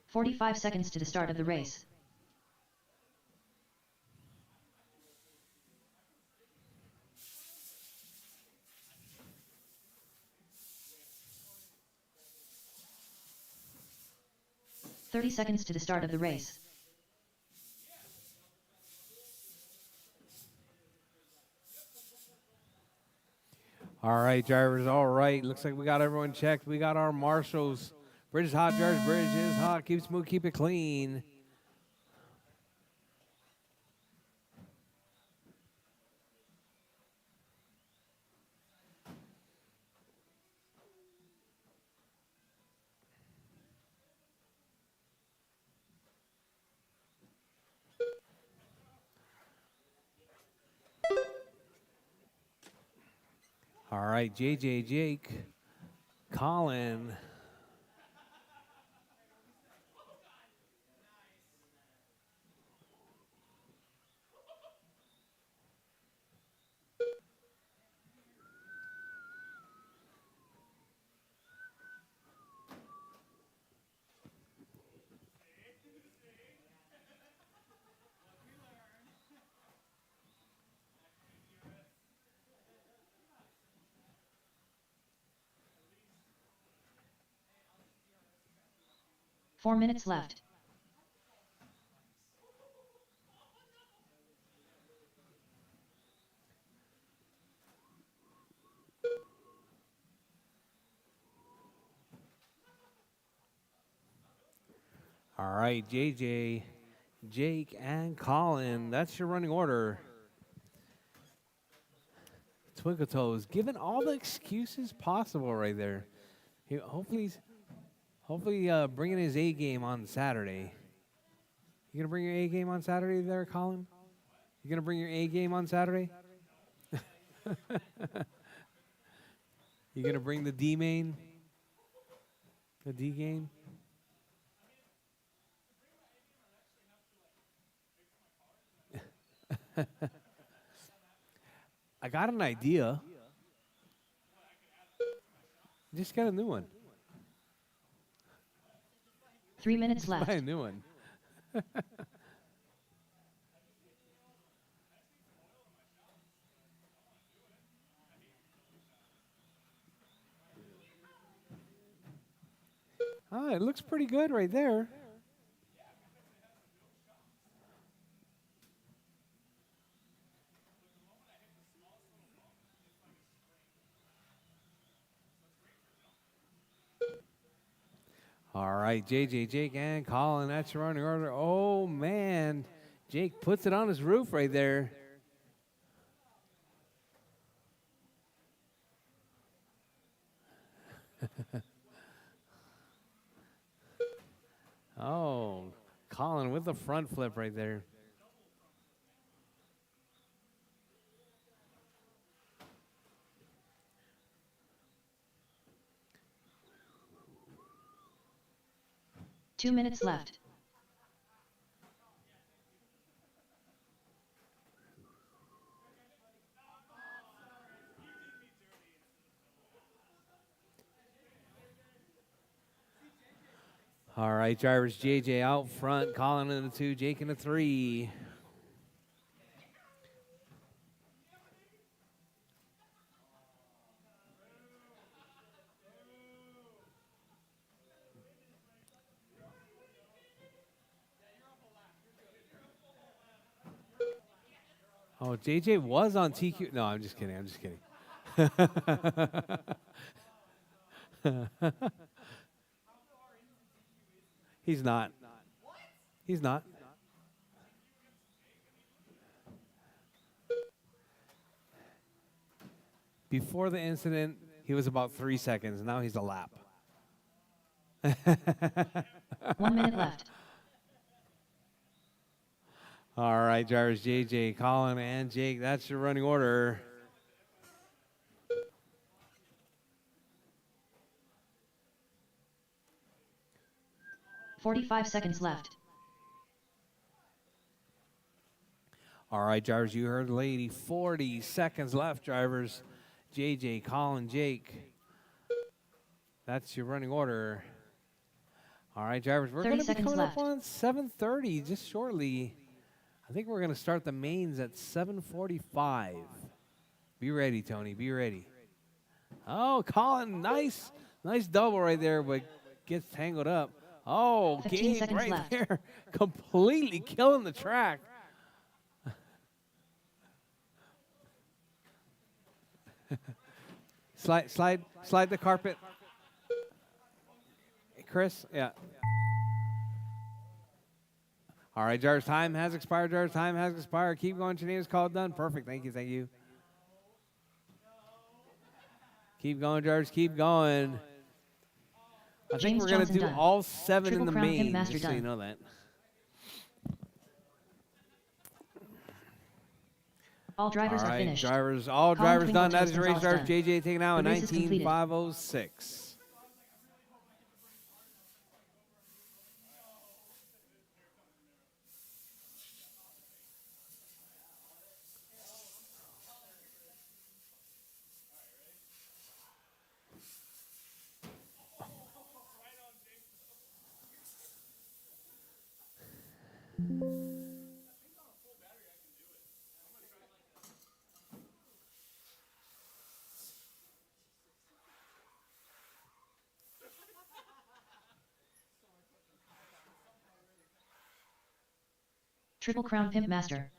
"45 seconds to the start of the race. "30 seconds to the start of the race. All right, drivers. All right. Looks like we got everyone checked. We got our marshals. Bridge is hot, drivers. Bridge is hot. Keep it smooth. Keep it clean. All right, JJ, Jake, Colin. "4 minutes left. All right, JJ, Jake, and Colin. That's your running order. Twinkle Toes, giving all the excuses possible right there. Hopefully bringing his A game on Saturday. You gonna bring your A game on Saturday there, Colin? You gonna bring your A game on Saturday? You gonna bring the D main? The D game? I got an idea. Just got a new one. 3 minutes Buy left. a new one. Oh, it looks pretty good right there. All right, JJ, Jake, and Colin. That's your running order. Oh, man. Jake puts it on his roof right there. Oh, Colin with the front flip right there. Two minutes left. All right, drivers, JJ out front, Colin in the 2, Jake in the 3. Oh, JJ was on TQ. No, I'm just kidding. I'm just kidding. He's not. He's not. Before the incident, he was about 3 seconds. Now he's a lap. 1 minute left. All right, drivers, JJ, Colin, and Jake. That's your running order. $45 seconds left. All right, drivers, you heard the lady. 40 seconds left, drivers. JJ, Colin, Jake. That's your running order. All right, drivers, we're 30 going to be seconds coming up left. on 7:30 just shortly. I think we're going to start the mains at 7:45. Be ready, Tony. Be ready. Oh, Colin, nice double right there, but gets tangled up. Oh, 15 Gabe seconds right left. there, completely killing the track. Slide the carpet. Hey, Chris, yeah. All right, Jar's time has expired. Jar's time has expired. Keep going. Your name is called. Done. Perfect. Thank you. Thank you. Keep going, Jar's. Keep going. I think James we're going to Johnson do done. all 7 Triple in the Crown Pimp main, Master just so you done. know that. All drivers All are right, finished. drivers, all Colin drivers done. That is your race, Twinkle drivers. Toast JJ taking out a The race is completed. 19.506. Triple Crown Pimp Master.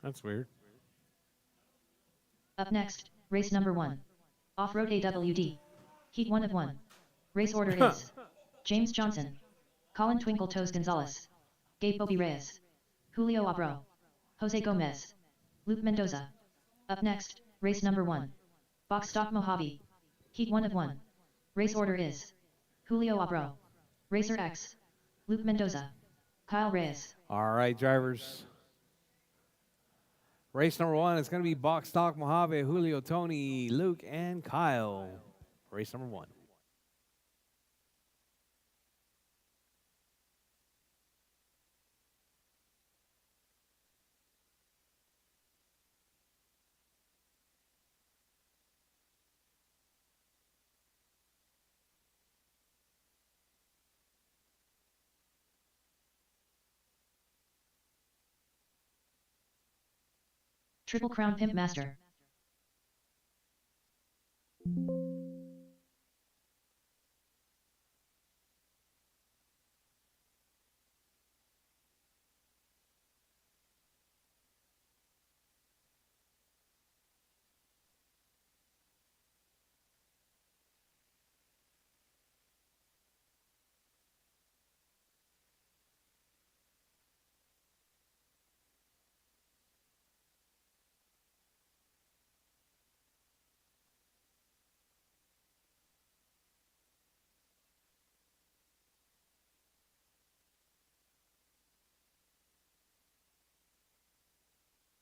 That's weird. Up next, race number 1. Off-road AWD. Heat 1 of 1. Race order is James Johnson, Colin Twinkle Toes Gonzalez, Gabe Bobby Reyes, Julio Abro, Jose Gomez, Luke Mendoza. Up next, race number 1. Box Stock Mojave. Heat 1 of 1. Race order is Julio Abro, Racer X, Luke Mendoza, Kyle Reyes. All right, drivers. Race number 1 is going to be Box Stock Mojave, Julio, Tony, Luke, and Kyle. Race number 1. Triple Crown Pimp Master.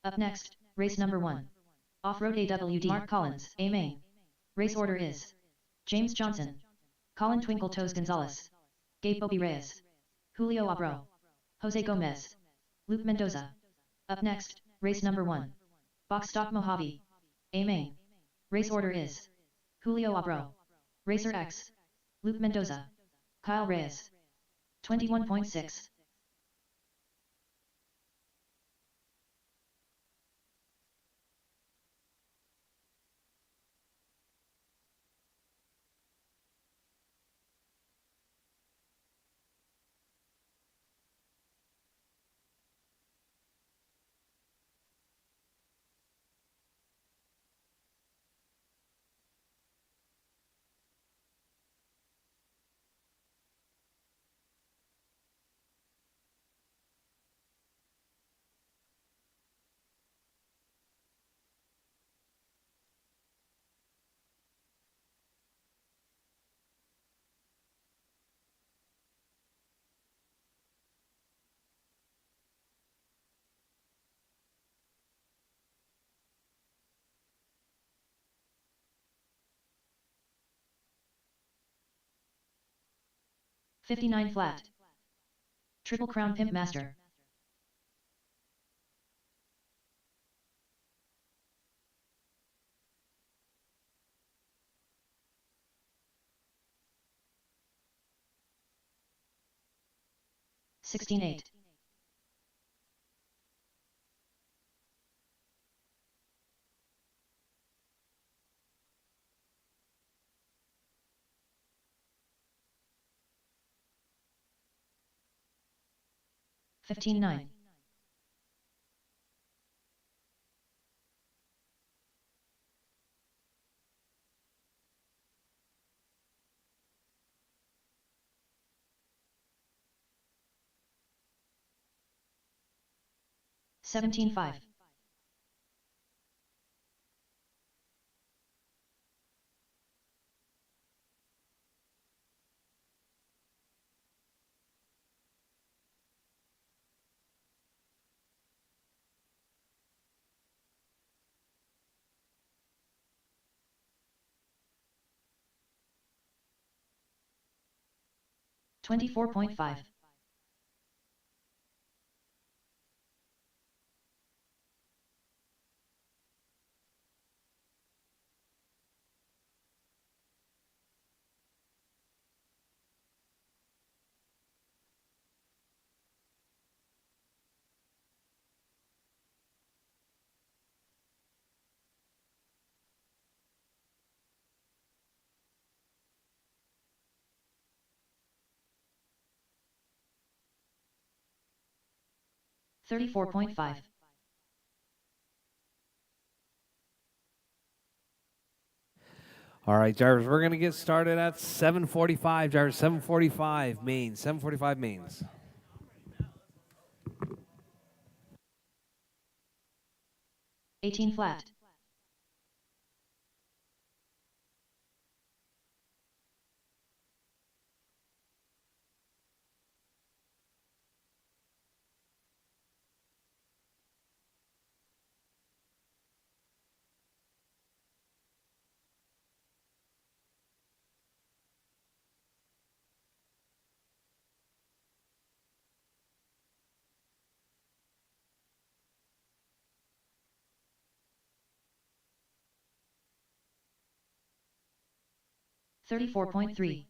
Up next, race number 1. Off-road AWD Mark Collins, A main. Race order is James Johnson, Colin Twinkle Toes Gonzalez, Gabe Bobby Reyes, Julio Abro, Jose Gomez, Luke Mendoza. Up next, race number 1. Box Stock Mojave, A main. Race order is Julio Abro, Racer X, Luke Mendoza, Kyle Reyes. 21.6. $59 flat. Triple Crown Pimp Master. $16.8. $15.9. $17.5. $24.5. $34.5. All right, drivers, we're going to get started at 7:45. Drivers, 7:45 mains. 7:45 mains. $18 flat. 34.3.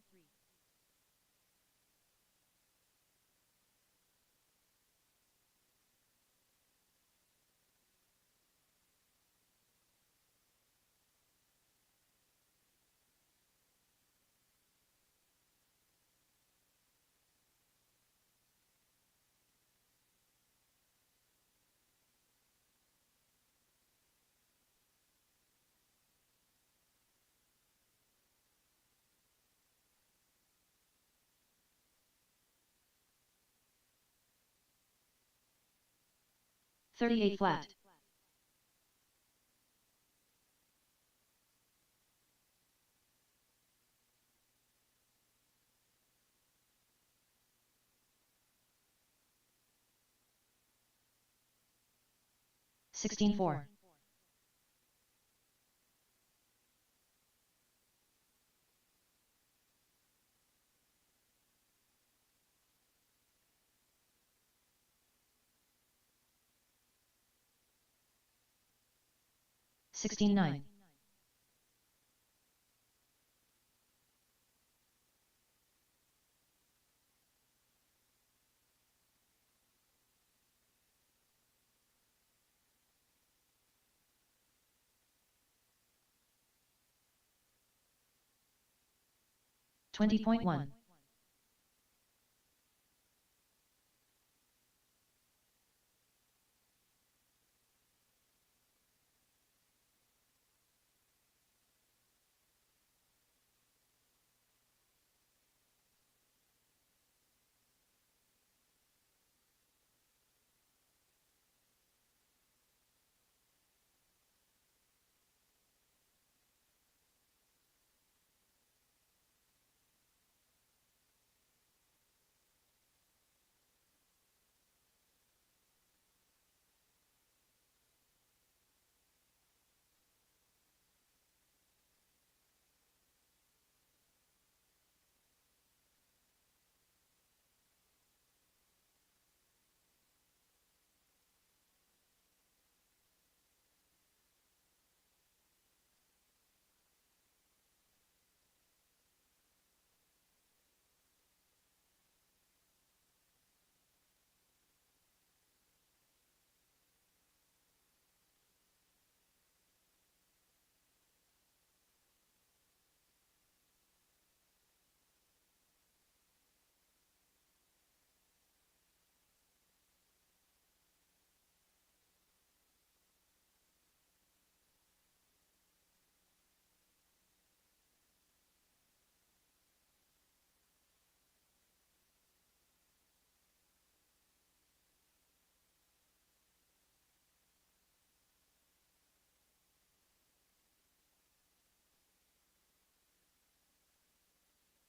38 flat. 16.4. 16.9. 20.1.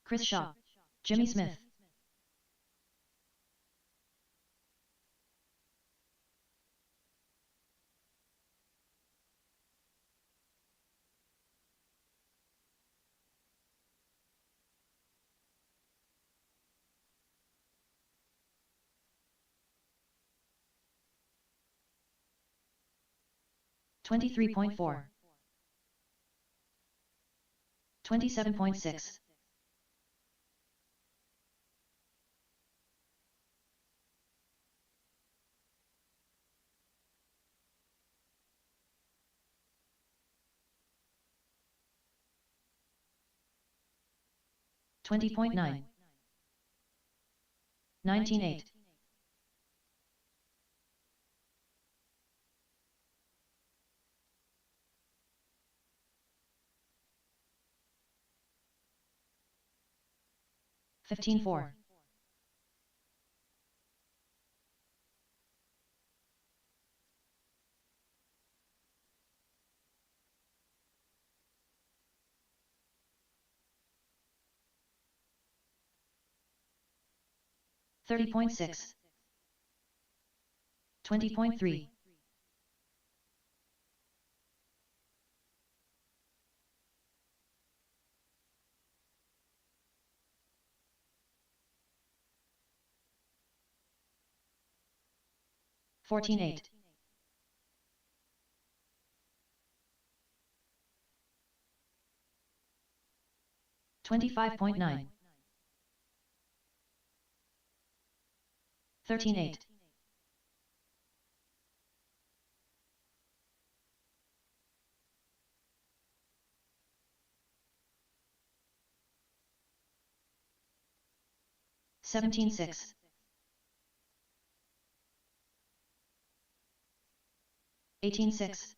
Chris Shaw. Jimmy Smith. 23.4. 27.6. 20.9. 19.8. 15.4. 30.6. 20.3. 14.8. 25.9. 13.8. 17.6. 18.6.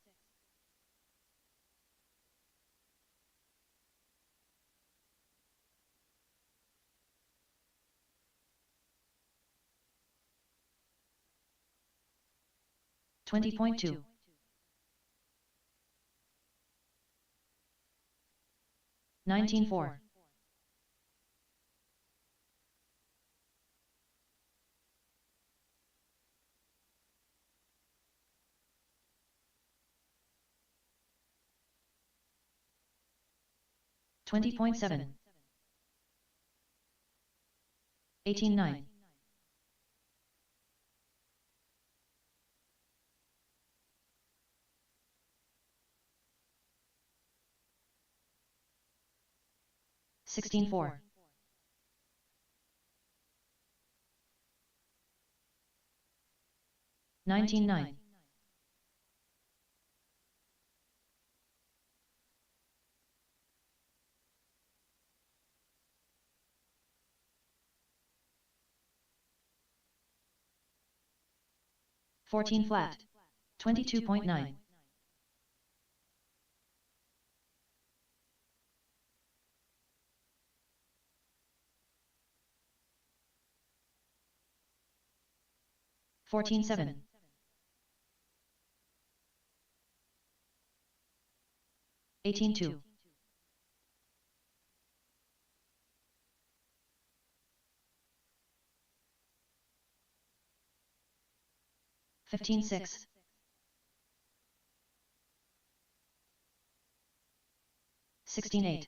20.2. 19.4. 20.7. 18.9. 16.4. 19.9. 14 flat. 22.9. 14.7. 18.2. 15.6. 16.8.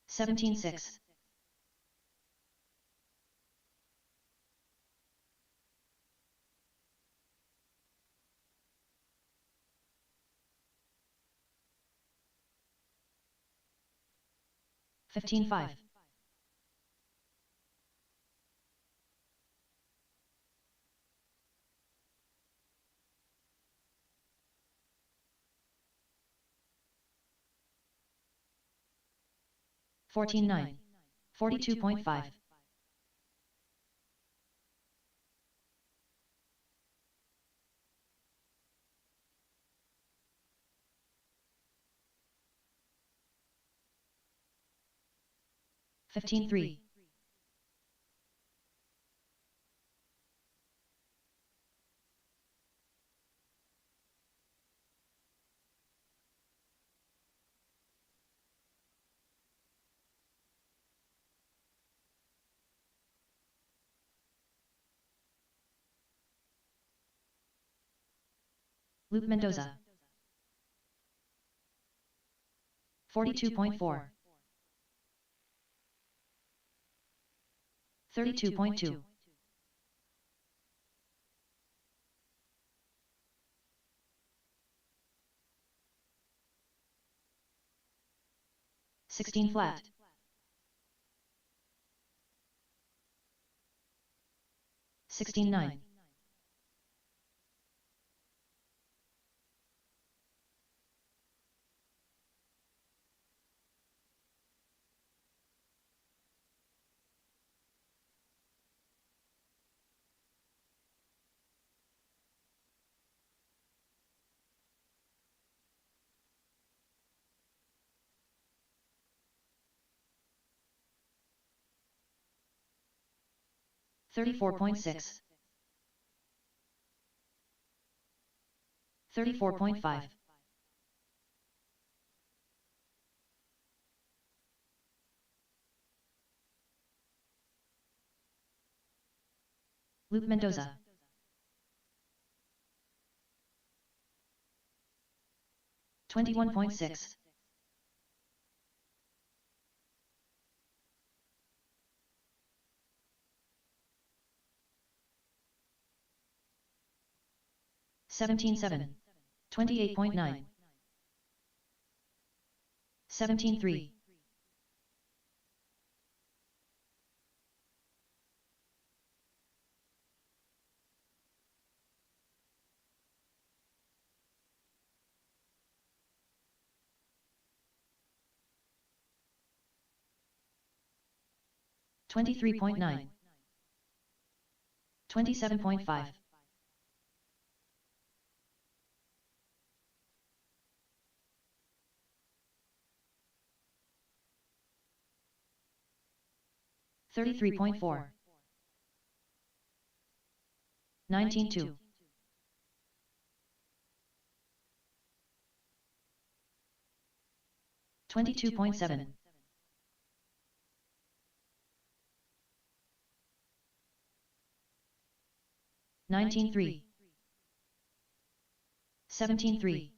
17.6. 15.5. 14.9. 42.5. 15.3. 'Luke Mendoza. 42.4. 32.2. 16 flat. 16.9. 34.6. 34.5. 'Luke Mendoza. 21.6. 17-7. 28.9. 17-3. 23.9. 27.5. 33.4. 19-2. 22.7. 19-3. 17-3.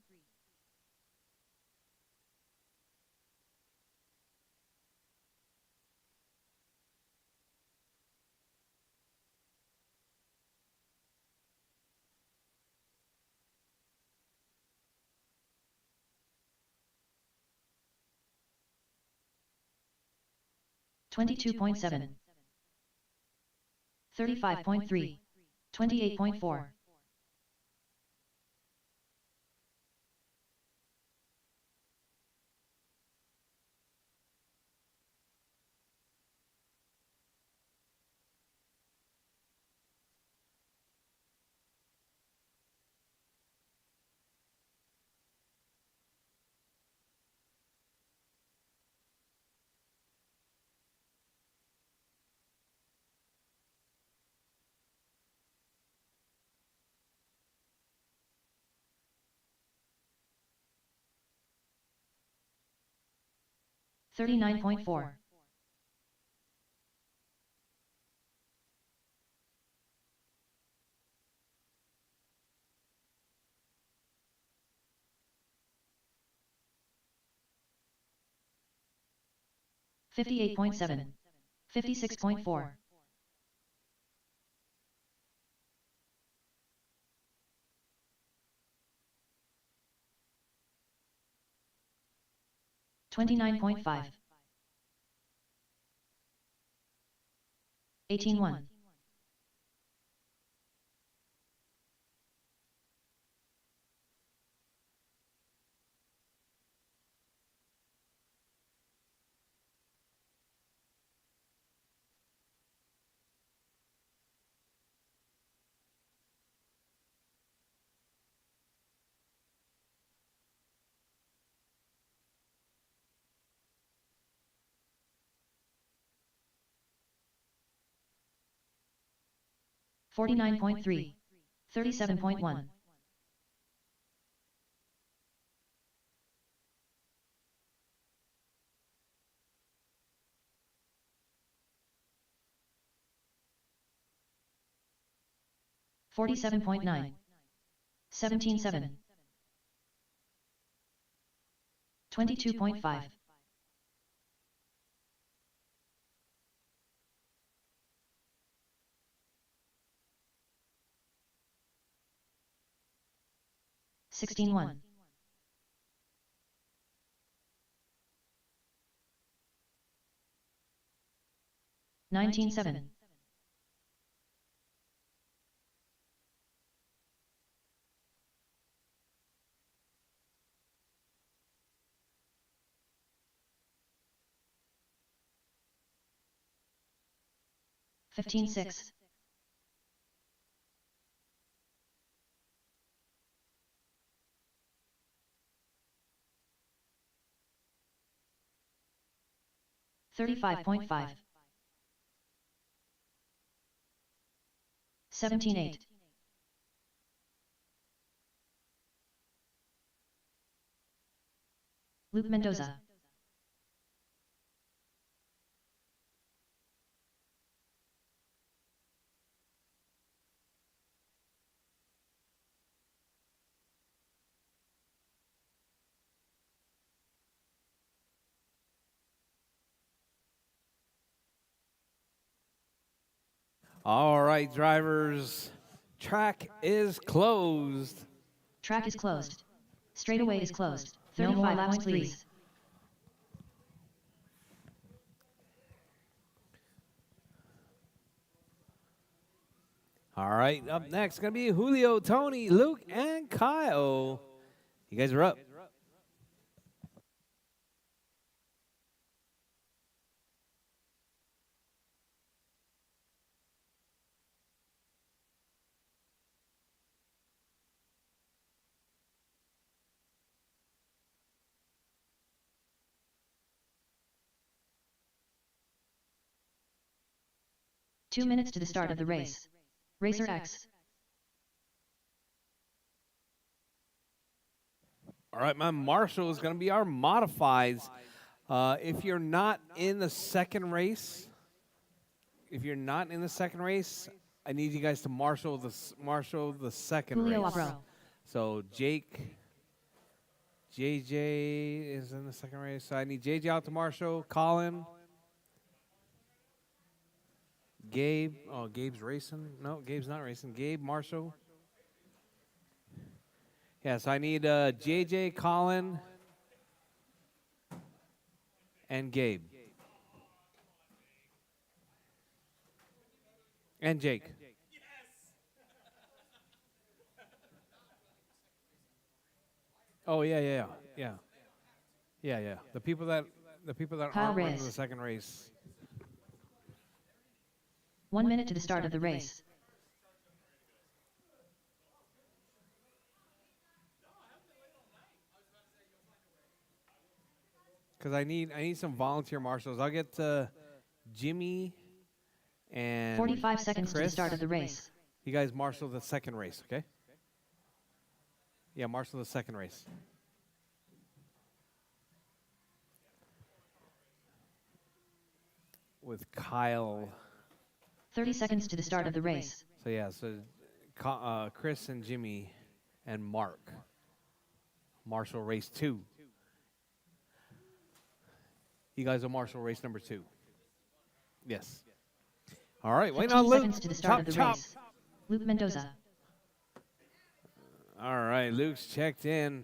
22.7. 35.3. 28.4. 39.4. 58.7. 56.4. 29.5. 18-1. 49.3. 37.1. 47.9. 17-7. 22.5. 16-1. 19-7. 15-6. 35.5. 17-8. 'Luke Mendoza. All right, drivers. Track is closed. Track is closed. Straightaway is closed. 35 allowance please. All right, up next going to be Julio, Tony, Luke, and Kyle. You guys are up. Two minutes to the start of the race. Racer X. All right, my marshal is going to be our modifieds. If you're not in the second race, I need you guys to marshal the second Julio race. Abro. So JJ is in the second race. So I need JJ out to marshal. Colin. Gabe. Oh, Gabe's racing. No, Gabe's not racing. Gabe, Marshall. Yeah, so I need JJ, Colin, and Gabe. And Jake. Oh yeah. The people that Kyle aren't running Reyes. the second race. 1 minute to the start of the race. Because I need some volunteer marshals. I'll get Jimmy and 45 seconds to the Chris. start of the race. You guys marshal the second race, okay? Yeah, marshal the second race. With Kyle. 30 seconds to the start of the race. So yeah, Chris and Jimmy and Mark. Marshall race 2. You guys will marshal race number 2. Yes. All right, wait 15 on Luke. seconds to the start of the race. Luke Mendoza. All right, Luke's checked in.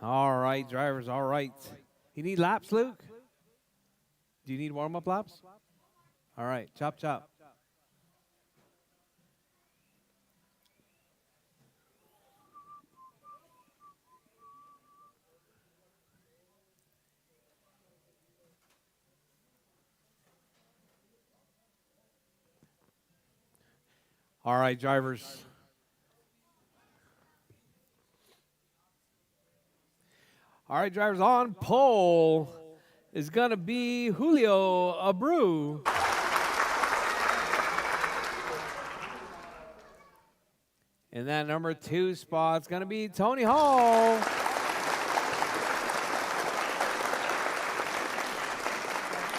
All right, drivers, all right. You need laps, Luke? Do you need warm-up laps? All right, chop. All right, drivers. All right, drivers, on pole is going to be Julio Abreu. And that number 2 spot's going to be Tony Hall.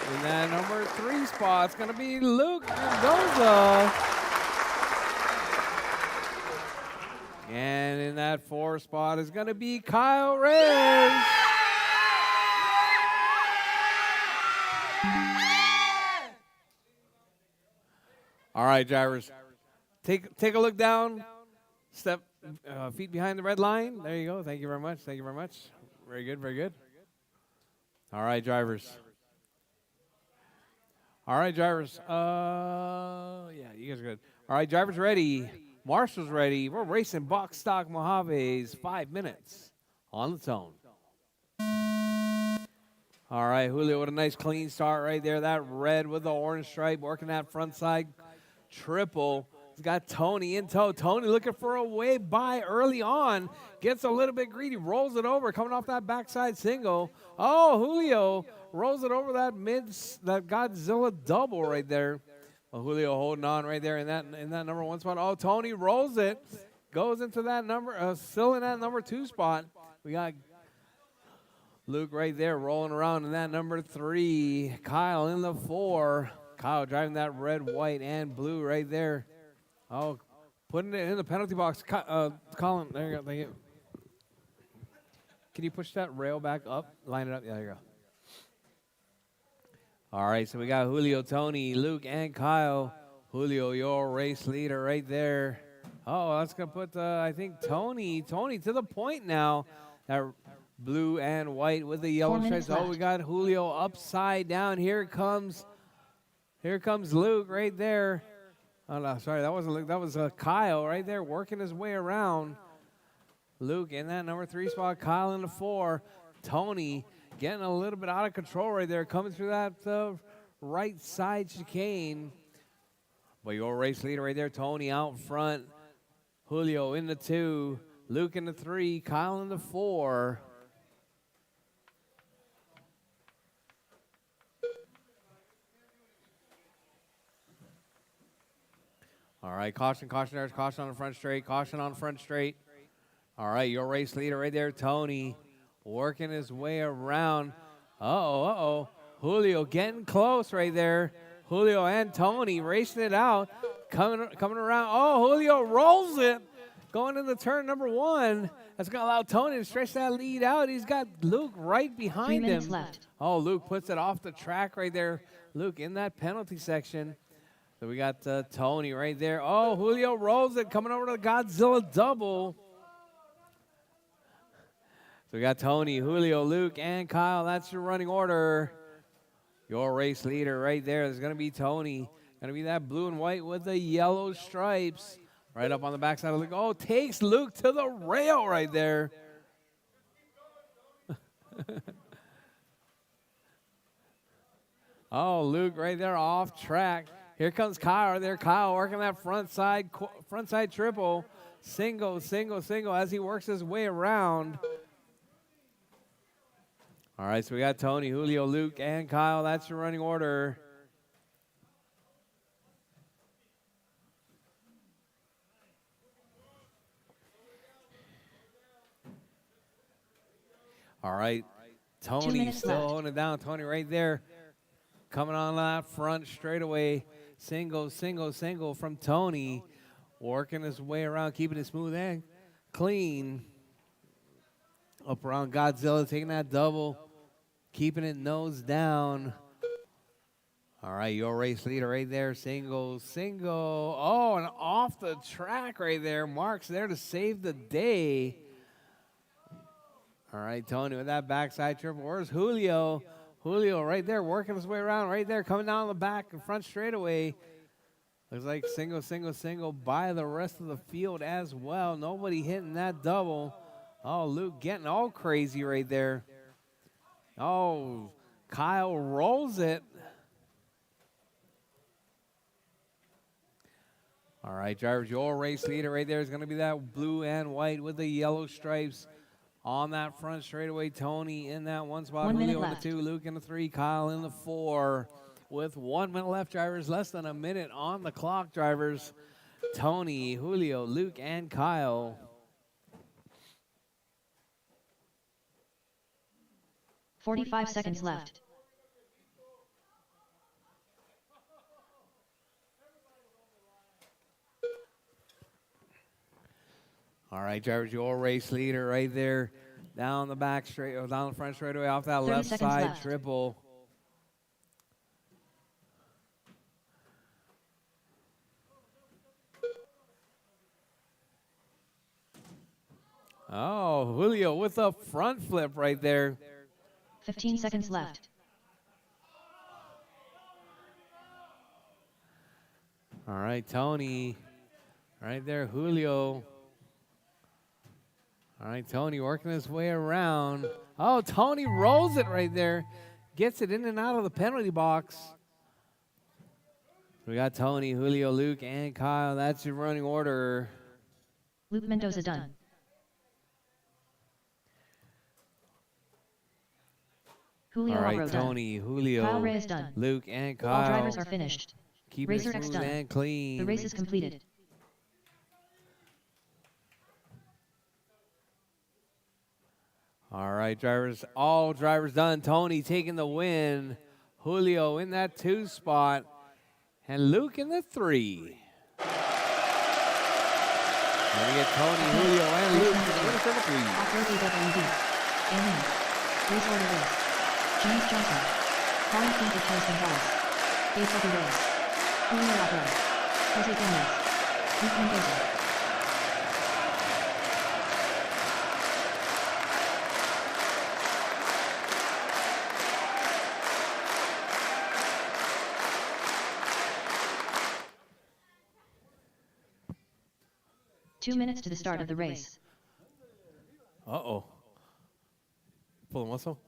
And that number 3 spot's going to be Luke Mendoza. And in that 4 spot is going to be Kyle Reyes. All right, drivers, take a look down. Step feet behind the red line. There you go. Thank you very much. Very good. All right, drivers. Yeah, you guys are good. All right, drivers ready. Marshall's ready. We're racing box stock Mojaves. 5 minutes on the tone. All right, Julio, what a nice clean start right there. That red with the orange stripe, working that front side triple. He's got Tony in tow. Tony looking for a way by early on. Gets a little bit greedy, rolls it over, coming off that backside single. Oh, Julio rolls it over that Godzilla double right there. Well, Julio holding on right there in that number 1 spot. Oh, Tony rolls it, goes into that number, still in that number 2 spot. We got Luke right there rolling around in that number 3. Kyle in the 4. Kyle driving that red, white, and blue right there. Oh, putting it in the penalty box. Colin, there you go. Thank you. Can you push that rail back up? Line it up. Yeah, there you go. All right, so we got Julio, Tony, Luke, and Kyle. Julio, your race leader right there. Oh, that's going to put, I think, Tony to the point now. That blue and white with the yellow 4 minutes stripes. Oh, we left. got Julio upside down. Here comes Luke right there. Oh, no, sorry, that wasn't Luke. That was Kyle right there working his way around. Luke in that number 3 spot. Kyle in the 4. Tony getting a little bit out of control right there, coming through that right side chicane. But your race leader right there, Tony out front. Julio in the 2. Luke in the 3. Kyle in the 4. All right, caution, there's caution on the front straight, caution on the front straight. All right, your race leader right there, Tony, working his way around. Uh-oh. Julio getting close right there. Julio and Tony racing it out, coming around. Oh, Julio rolls it, going into turn number 1. That's going to allow Tony to stretch that lead out. He's got Luke right 3 behind minutes him. left. Oh, Luke puts it off the track right there. Luke in that penalty section. So we got Tony right there. Oh, Julio rolls it, coming over to the Godzilla double. So we got Tony, Julio, Luke, and Kyle. That's your running order. Your race leader right there is going to be Tony. Going to be that blue and white with the yellow stripes. Right up on the backside of Luke. Oh, takes Luke to the rail right there. Oh, Luke right there off track. Here comes Kyle right there. Kyle working that front side triple. Single as he works his way around. All right, so we got Tony, Julio, Luke, and Kyle. That's your running order. All right, 2 Tony minutes still left. holding it down. Tony right there. Coming on that front straightaway. Single from Tony. Working his way around, keeping it smooth and clean. Up around Godzilla, taking that double. Keeping it nose down. All right, your race leader right there. Single. Oh, and off the track right there. Mark's there to save the day. All right, Tony with that backside triple. Where's Julio? Julio right there working his way around right there. Coming down the back and front straightaway. Looks like single by the rest of the field as well. Nobody hitting that double. Oh, Luke getting all crazy right there. Oh, Kyle rolls it. All right, drivers, your race leader right there is going to be that blue and white with the yellow stripes on that front straightaway. Tony in that 1 spot. 1 minute Julio in the left. 2, Luke in the 3, Kyle in the 4. With 1 minute left, drivers, less than a minute on the clock, drivers. Tony, Julio, Luke, and Kyle. 45 seconds left. All right, drivers, your race leader right there. Down the back straight, or down the front straightaway off that 30 left seconds side left. triple. Oh, Julio with a front flip right there. 15 seconds left. All right, Tony. Right there, Julio. All right, Tony working his way around. Oh, Tony rolls it right there. Gets it in and out of the penalty box. We got Tony, Julio, Luke, and Kyle. That's your running order. Luke Mendoza done. Julio All right, Abro Tony, Julio, Kyle Reyes done. Luke, and All Kyle. drivers are finished. Keep Rchq it Racing smooth done. and clean. The race is completed. All right, drivers. All drivers done. Tony taking the win. Julio in that 2 spot. And Luke in the 3. And we get Tony, Julio, and Luke in the winner for the 3. Off-road AWD. Amen. Race order is James Johnson. Colin King for Carson Balls. AW Reyes. Julio Abro. Jose Gomez. Luke Mendoza. 2 minutes to the start of the race. Uh-oh. Pull a muscle?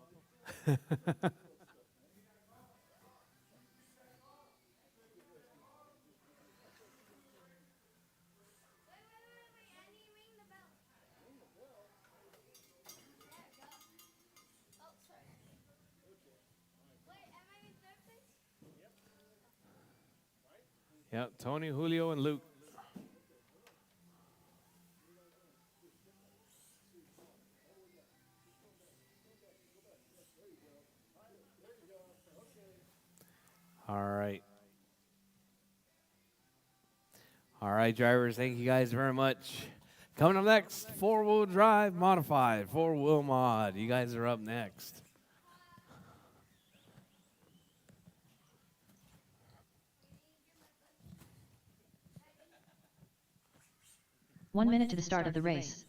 Yeah, Tony, Julio, and Luke. All right. All right, drivers, thank you guys very much. Coming up next, four-wheel drive modified, four-wheel mod. You guys are up next. One minute to the start of the race.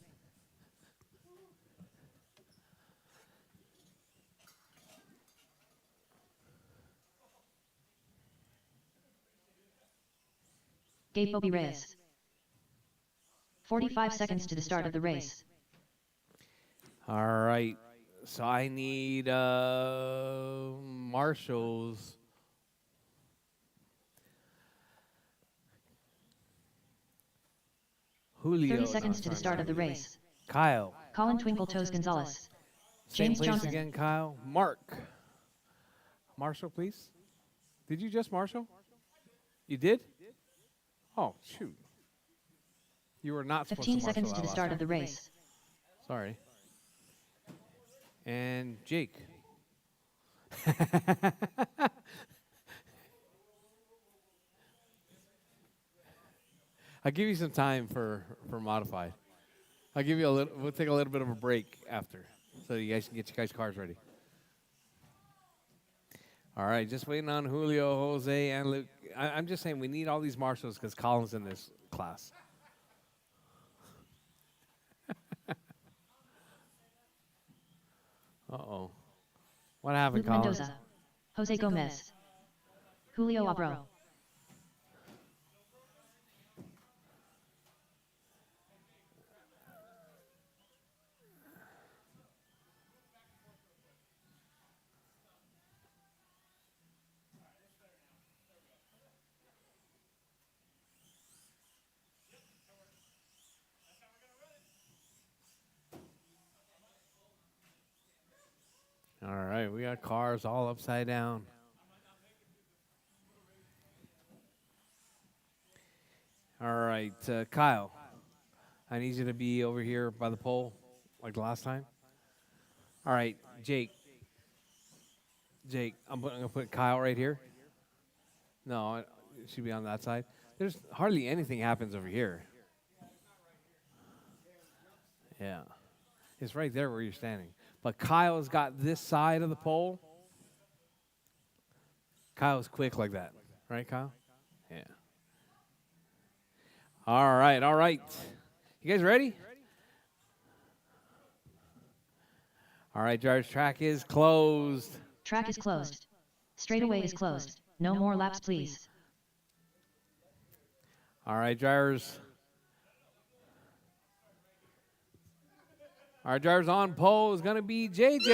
Gabe Bobby Reyes. 45 seconds to the start of the race. All right. So I need Marshall's. Julio. 30 seconds to the start of the race. Kyle. Colin Twinkle Toes Gonzalez. Same James place Johnson. again, Kyle. Mark. Marshall, please. Did you just Marshall? You did? Oh, shoot. You were not supposed to 15 Marshall seconds to that the last start time. of the race. Sorry. And Jake. I'll give you some time for modified. I'll give you a little. We'll take a little bit of a break after, so you guys can get your guys' cars ready. All right, just waiting on Julio, Jose, and Luke. I'm just saying we need all these marshals because Colin's in this class. Uh-oh. What happened, Luke Colin? Mendoza. Jose Gomez. Julio Abro. All right, we got cars all upside down. All right, Kyle, I need you to be over here by the pole like last time. All right, Jake, I'm going to put Kyle right here. No, it should be on that side. There's hardly anything happens over here. Yeah, it's right there where you're standing. But Kyle's got this side of the pole. Kyle's quick like that. Right, Kyle? Yeah. All right, all right. You guys ready? All right, drivers, track is closed. Track is closed. Straightaway is closed. No more laps, please. All right, drivers. Our drivers on pole is going to be JJ.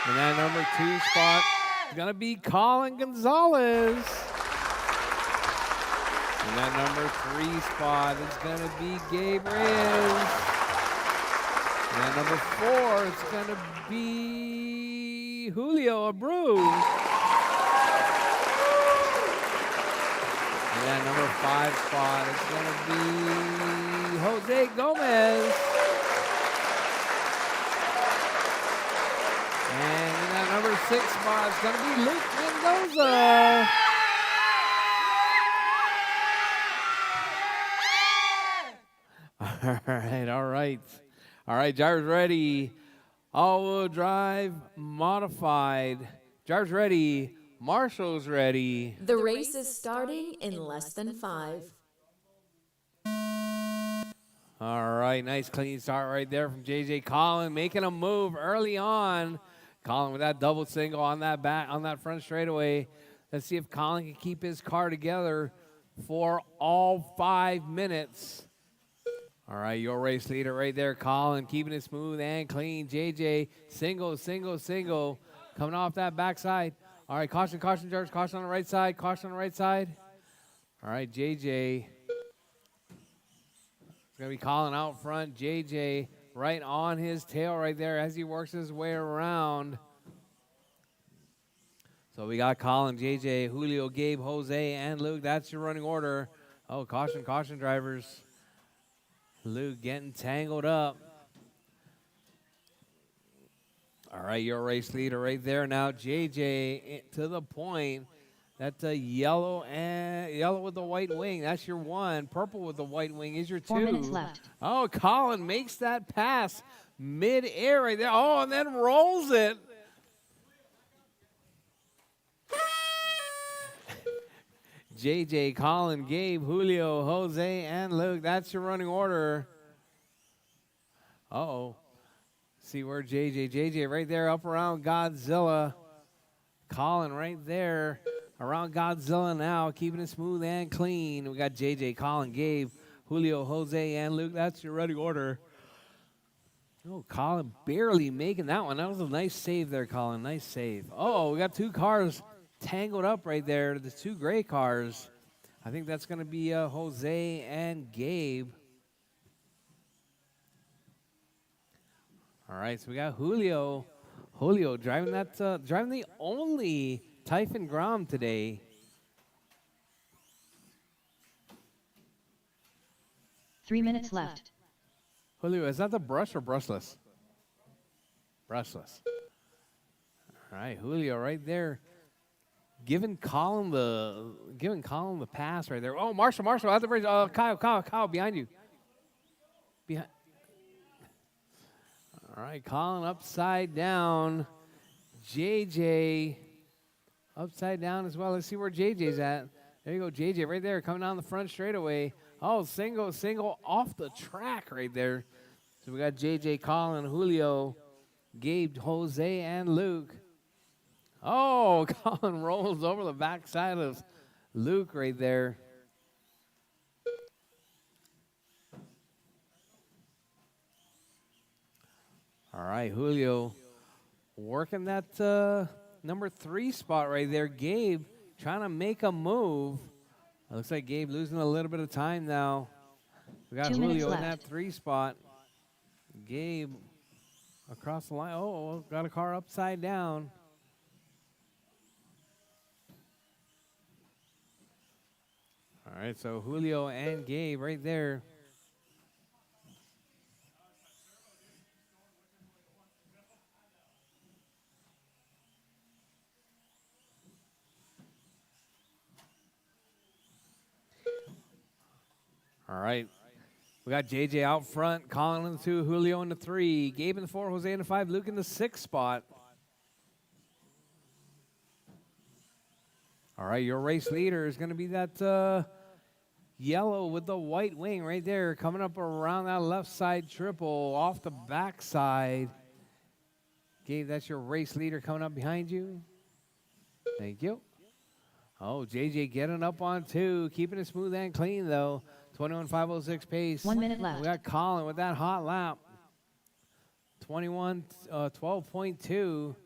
And that number 2 spot is going to be Colin Gonzalez. And that number 3 spot is going to be Gabe Reyes. And that number 4 is going to be Julio Abreu. And that number 5 spot is going to be Jose Gomez. And in that number 6 spot is going to be Luke Mendoza. All right, all right. All right, drivers ready. All-wheel drive modified. Drivers ready. Marshall's ready. The race is starting in less than 5. All right, nice clean start right there from JJ Colin, making a move early on. Colin with that double single on that front straightaway. Let's see if Colin can keep his car together. for all 5 minutes. All right, your race leader right there, Colin, keeping it smooth and clean. JJ, single, single, single, coming off that backside. All right, caution, caution, George, caution on the right side, caution on the right side. All right, JJ is going to be calling out front. JJ right on his tail right there as he works his way around. So we got Colin, JJ, Julio, Gabe, Jose, and Luke. That's your running order. Oh, caution, caution, drivers. Luke getting tangled up. All right, your race leader right there now. JJ to the point. That's a yellow with the white wing. That's your one. Purple with the white wing is your 2. 4 minutes left. Oh, Colin makes that pass mid-air right there. Oh, and then rolls it. JJ, Colin, Gabe, Julio, Jose, and Luke. That's your running order. Uh-oh. See where JJ right there up around Godzilla. Colin right there around Godzilla now, keeping it smooth and clean. We got JJ, Colin, Gabe, Julio, Jose, and Luke. That's your running order. Oh, Colin barely making that one. That was a nice save there, Colin. Nice save. Oh, we got 2 cars tangled up right there. The 2 gray cars. I think that's going to be Jose and Gabe. All right, so we got Julio. Julio driving that, driving the only Typhon Grom today. 3 minutes left. Julio, is that the brush or brushless? Brushless. All right, Julio right there. Giving Colin the pass right there. Oh, Marshall at the bridge. Kyle, behind you. Behind. All right, Colin upside down. JJ upside down as well. Let's see where JJ's at. There you go, JJ right there coming down the front straightaway. Oh, single off the track right there. So we got JJ, Colin, Julio, Gabe, Jose, and Luke. Oh, Colin rolls over the backside of Luke right there. All right, Julio working that number 3 spot right there. Gabe trying to make a move. It looks like Gabe losing a little bit of time now. We got 2 minutes Julio in left. that 3 spot. Gabe across the line. Oh, got a car upside down. All right, so Julio and Gabe right there. All right. We got JJ out front, Colin in the 2, Julio in the 3, Gabe in the 4, Jose in the 5, Luke in the 6 spot. All right, your race leader is going to be that yellow with the white wing right there, coming up around that left side triple, off the backside. Gabe, that's your race leader coming up behind you. Thank you. Oh, JJ getting up on 2, keeping it smooth and clean, though. 21.506 pace. 1 minute left. We got Colin with that hot lap. 12.2.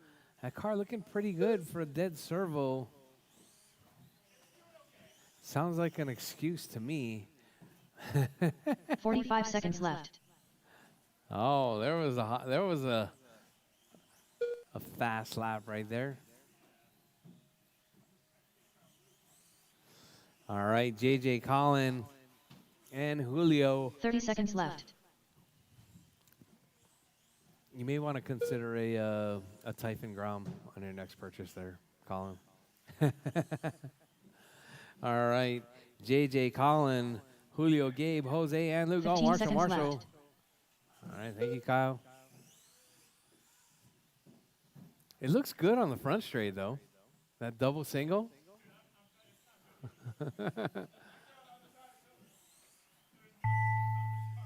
That car looking pretty good for a dead servo. Sounds like an excuse to me. 45 seconds left. Oh, there was a fast lap right there. All right, JJ, Colin, and Julio. 30 seconds left. You may want to consider a Typhon Grom on your next purchase there, Colin. All right, JJ, Colin, Julio, Gabe, Jose, and Luke. Oh, 15 Marshall. seconds left. All right, thank you, Kyle. It looks good on the front straight, though. That double single.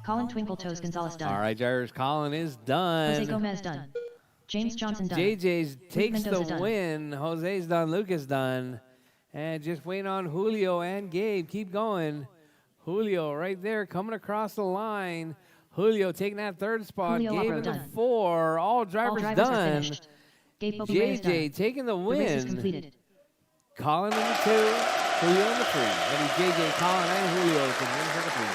Colin Twinkle Toes Gonzalez done. All right, drivers, Colin is done. Jose Gomez done. James Johnson done. JJ's takes Mendoza the done. win. Jose's done. Luke is done. And just waiting on Julio and Gabe. Keep going. Julio right there coming across the line. Julio taking that third spot. Julio Gabe Abro in the done. 4. All drivers, All drivers are done. finished. Gabe Bobby Reyes done. JJ taking the The race is win. completed. Colin in the 2. Julio in the 3. That'll be JJ, Colin, and Julio to win for the 3.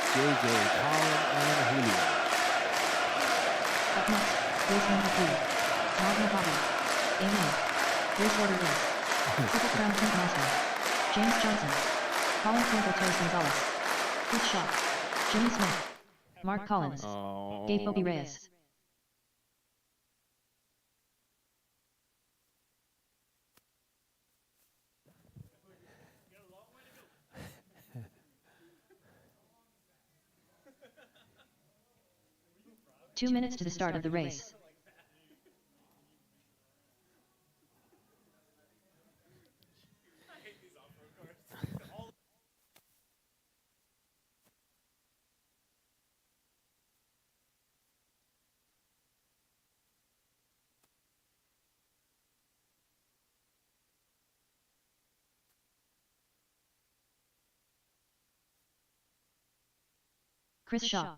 JJ, Colin, and Julio. Up next, race number 3. Magna Hobby. Amen. Race order is Triple Crown Pink Master. James Johnson. Colin Twinkle Toes Gonzalez. Rchq. Jimmy Smith. Mark Collins. Oh. Gabe Bobby Reyes. Two minutes to the start of the race. Chris Shaw.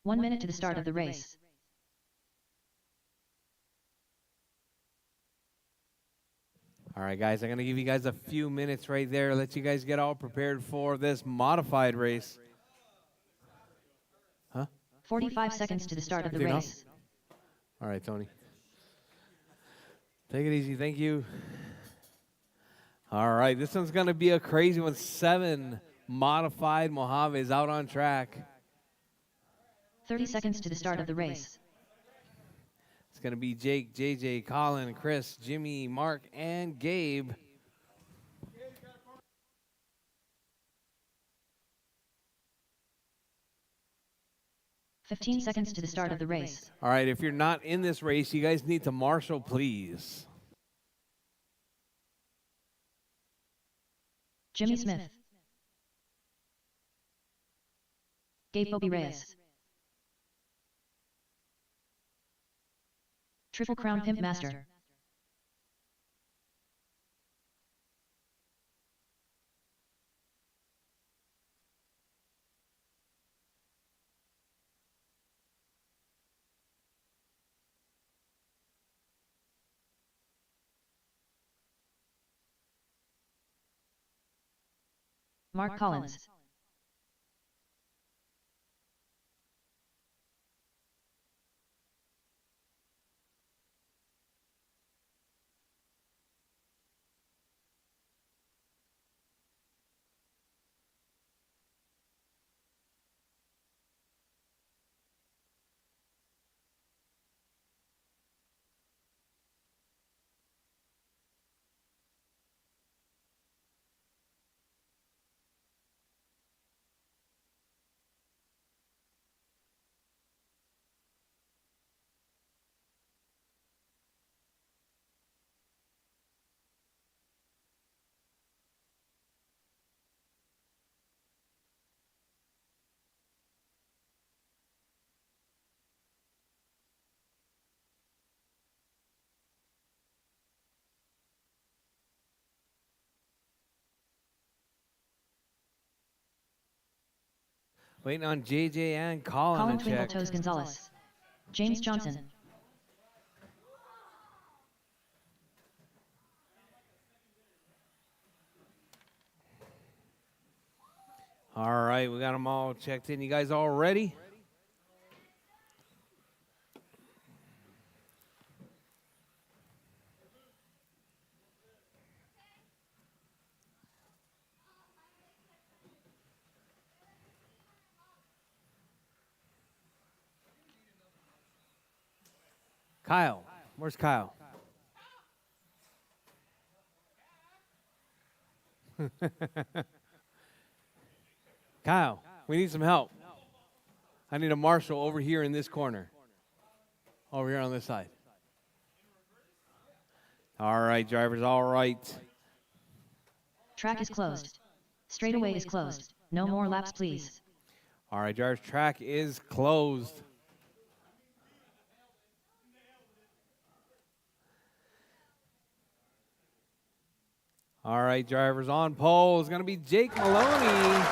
One minute to the start of the race. All right, guys, I'm going to give you guys a few minutes right there, let you guys get all prepared for this modified race. Huh? 45 seconds to the start of the Take it off? race. All right, Tony. Take it easy. Thank you. All right, this one's going to be a crazy one. 7 modified Mojaves out on track. 30 seconds to the start of the race. It's going to be Jake, JJ, Colin, Chris, Jimmy, Mark, and Gabe. $15 seconds to the start of the race. All right, if you're not in this race, you guys need to marshal, please. Jimmy Smith. Gabe Bobby Reyes. Triple Crown Pimp Master. Mark Collins. Waiting on JJ and Colin Colin to Twinkle check. Toes Gonzalez. James Johnson. All right, we got them all checked in. You guys all ready? Kyle. Where's Kyle? Kyle, we need some help. I need a marshal over here in this corner. Over here on this side. All right, drivers, all right. Track is closed. Straightaway is closed. No more laps, please. All right, drivers, track is closed. All right, drivers, on pole is going to be Jake Maloney.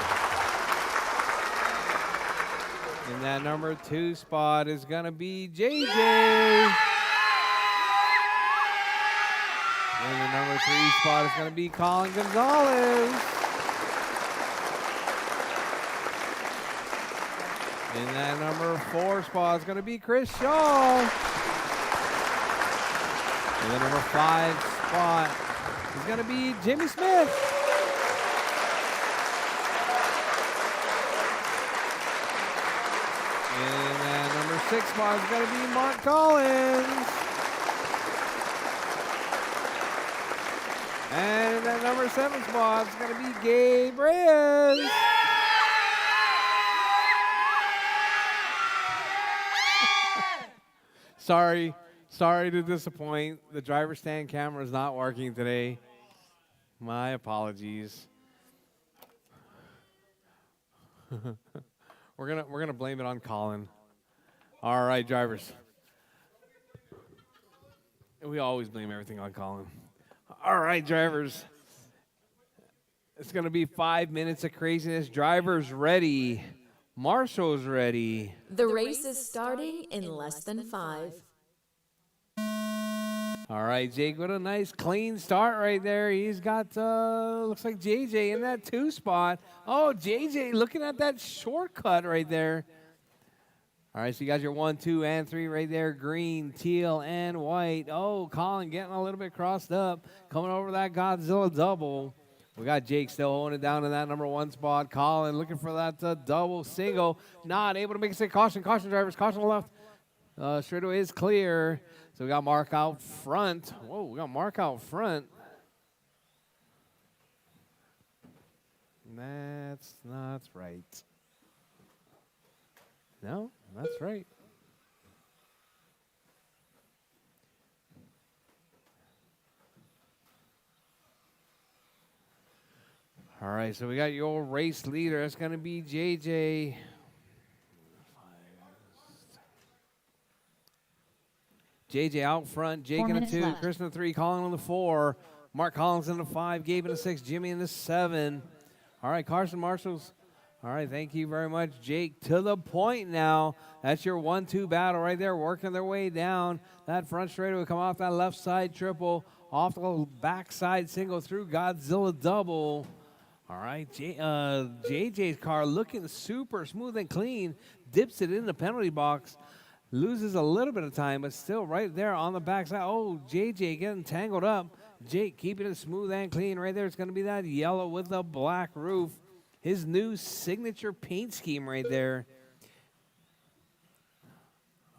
In that number 2 spot is going to be JJ. In the number 3 spot is going to be Colin Gonzalez. In that number 4 spot is going to be Chris Shaw. In the number 5 spot is going to be Jimmy Smith. In that number 6 spot is going to be Mark Collins. And in that number 7 spot is going to be Gabe Reyes. Sorry to disappoint. The driver stand camera is not working today. My apologies. We're gonna blame it on Colin. All right, drivers. We always blame everything on Colin. All right, drivers. It's gonna be 5 minutes of craziness. Drivers ready. Marshall's ready. The race is starting in less than 5. All right, Jake, what a nice clean start right there. He's got, looks like JJ in that 2 spot. Oh, JJ looking at that shortcut right there. All right, so you got your 1, 2, and 3 right there. Green, teal, and white. Oh, Colin getting a little bit crossed up. Coming over that Godzilla double. We got Jake still holding it down in that number 1 spot. Colin looking for that double single. Not able to make a stick. Caution, drivers. Caution to the left. Straightaway is clear. So we got Mark out front. Whoa, we got Mark out front. That's not right. No, that's right. All right, so we got your race leader. That's going to be JJ. JJ out front, Jake 4 in the minutes 2, left. Chris in the 3, Colin on the 4, Mark Collins in the 5, Gabe in the 6, Jimmy in the 7. All right, Carson Marshalls. All right, thank you very much, Jake. To the point now. That's your 1-2 battle right there, working their way down. That front straightaway will come off that left side triple, off the backside single through Godzilla double. All right, JJ's car looking super smooth and clean. Dips it in the penalty box. Loses a little bit of time, but still right there on the backside. Oh, JJ getting tangled up. Jake keeping it smooth and clean right there. It's going to be that yellow with the black roof. His new signature paint scheme right there.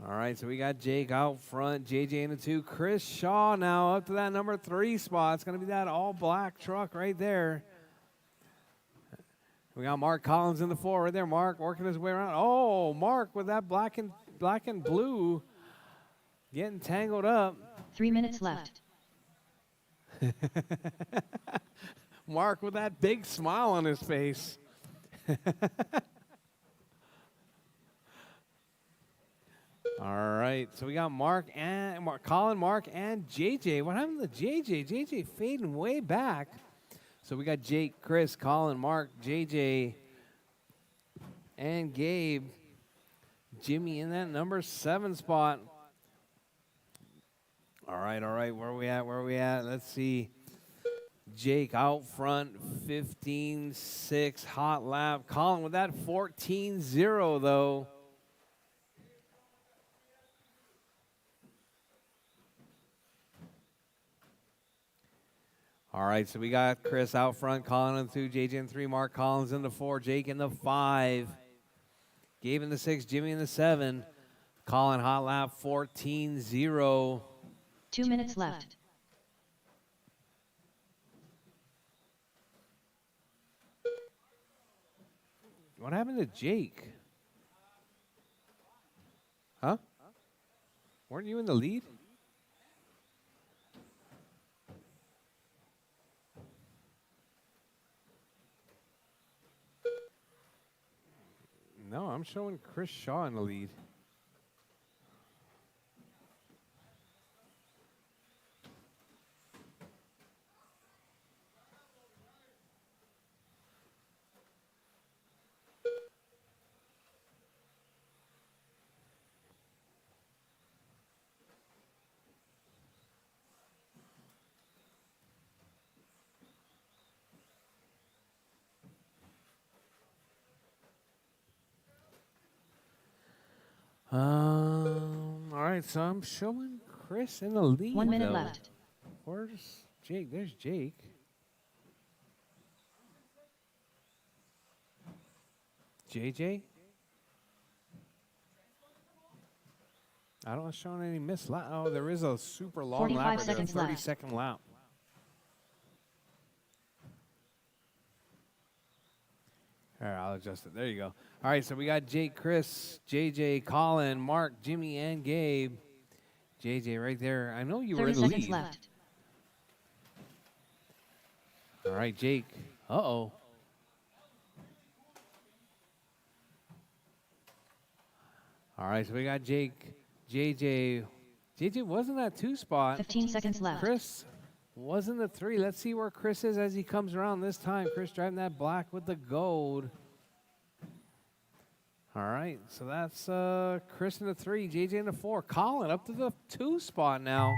All right, so we got Jake out front, JJ in the 2. Chris Shaw now up to that number 3 spot. It's going to be that all-black truck right there. We got Mark Collins in the 4 right there. Mark working his way around. Oh, Mark with that black and blue getting tangled up. 3 minutes left. Mark with that big smile on his face. All right, so we got Colin, Mark, and JJ. What happened to JJ? JJ fading way back. So we got Jake, Chris, Colin, Mark, JJ, and Gabe. Jimmy in that number 7 spot. All right. Where are we at? Let's see. Jake out front, 15-6, hot lap. Colin with that 14-0, though. All right, so we got Chris out front, Colin in 2, JJ in 3, Mark Collins in the 4, Jake in the 5, Gabe in the 6, Jimmy in the 7. Colin hot lap 14-0. 2 minutes left. What happened to Jake? Huh? Weren't you in the lead? No, I'm showing Chris Shaw in the lead. All right, so I'm showing Chris in the lead. 1 minute though. left. Where's Jake? There's Jake. JJ? I don't show any missed lap. Oh, there is a super long 45 lap. Right seconds there, a left. 30-second lap. All right, I'll adjust it. There you go. All right, so we got Jake, Chris, JJ, Colin, Mark, Jimmy, and Gabe. JJ right there. I know you were 30 in the seconds lead. left. All right, Jake. Uh-oh. All right, so we got Jake, JJ. JJ wasn't that 2 spot. 15 seconds left. Chris was in the 3. Let's see where Chris is as he comes around this time. Chris driving that black with the gold. All right, so that's Chris in the 3, JJ in the 4. Colin up to the 2 spot now.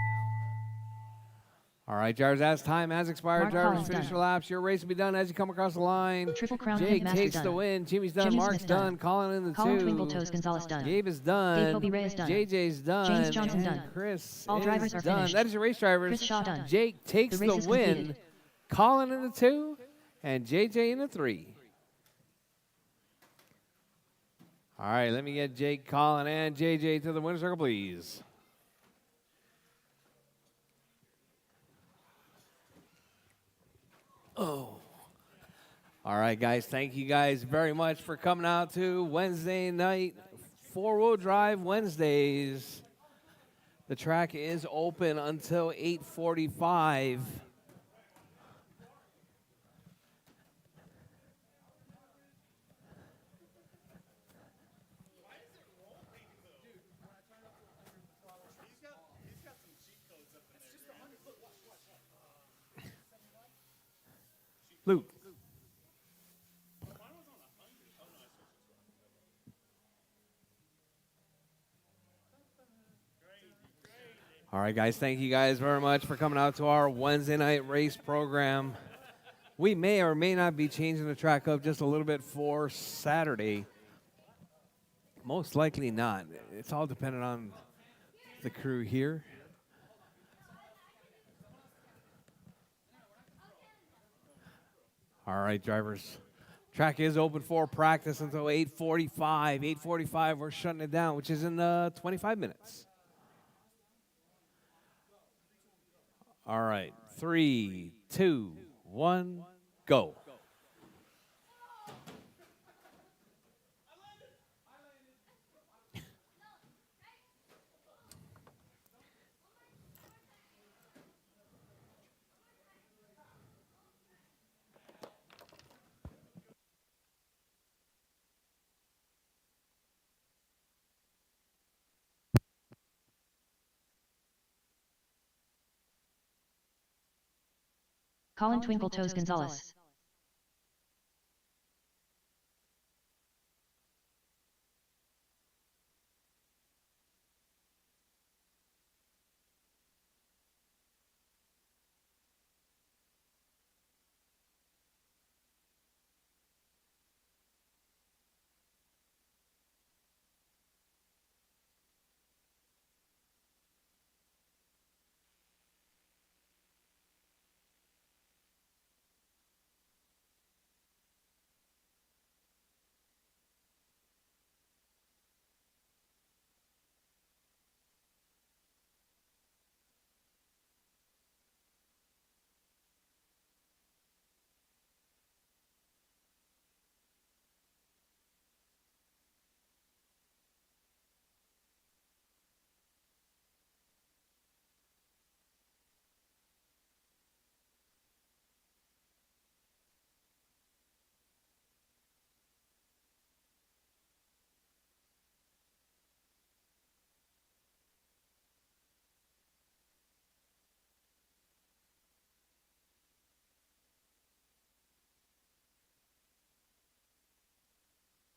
All right, drivers, as time has expired. Mark Drivers, Collins finish done. your laps. Your race will be done as you come across the line. Triple Crown Jake Pitmaster takes done. the win. Jimmy's done. Jimmy Mark's Smith done. done. Colin in the Colin 2. Twinkle Toes Gonzalez done. Gabe is done. Dave Bobby Ray is done. JJ's done. James Johnson and done. Chris All is drivers are done. finished. That is your race drivers. Chris Shaw done. Jake takes The the race is win. completed. Colin in the 2 and JJ in the 3. All right, let me get Jake, Colin, and JJ to the winner's circle, please. Oh. All right, guys. Thank you guys very much for coming out to Wednesday night 4-wheel drive Wednesdays. The track is open until 8:45. Luke. All right, guys. Thank you guys very much for coming out to our Wednesday night race program. We may or may not be changing the track up just a little bit for Saturday. Most likely not. It's all dependent on the crew here. All right, drivers. Track is open for practice until 8:45. 8:45, we're shutting it down, which is in 25 minutes. All right, 3, 2, 1, go. Colin Twinkle Toes Gonzalez.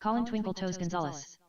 Colin Twinkle Toes Gonzalez.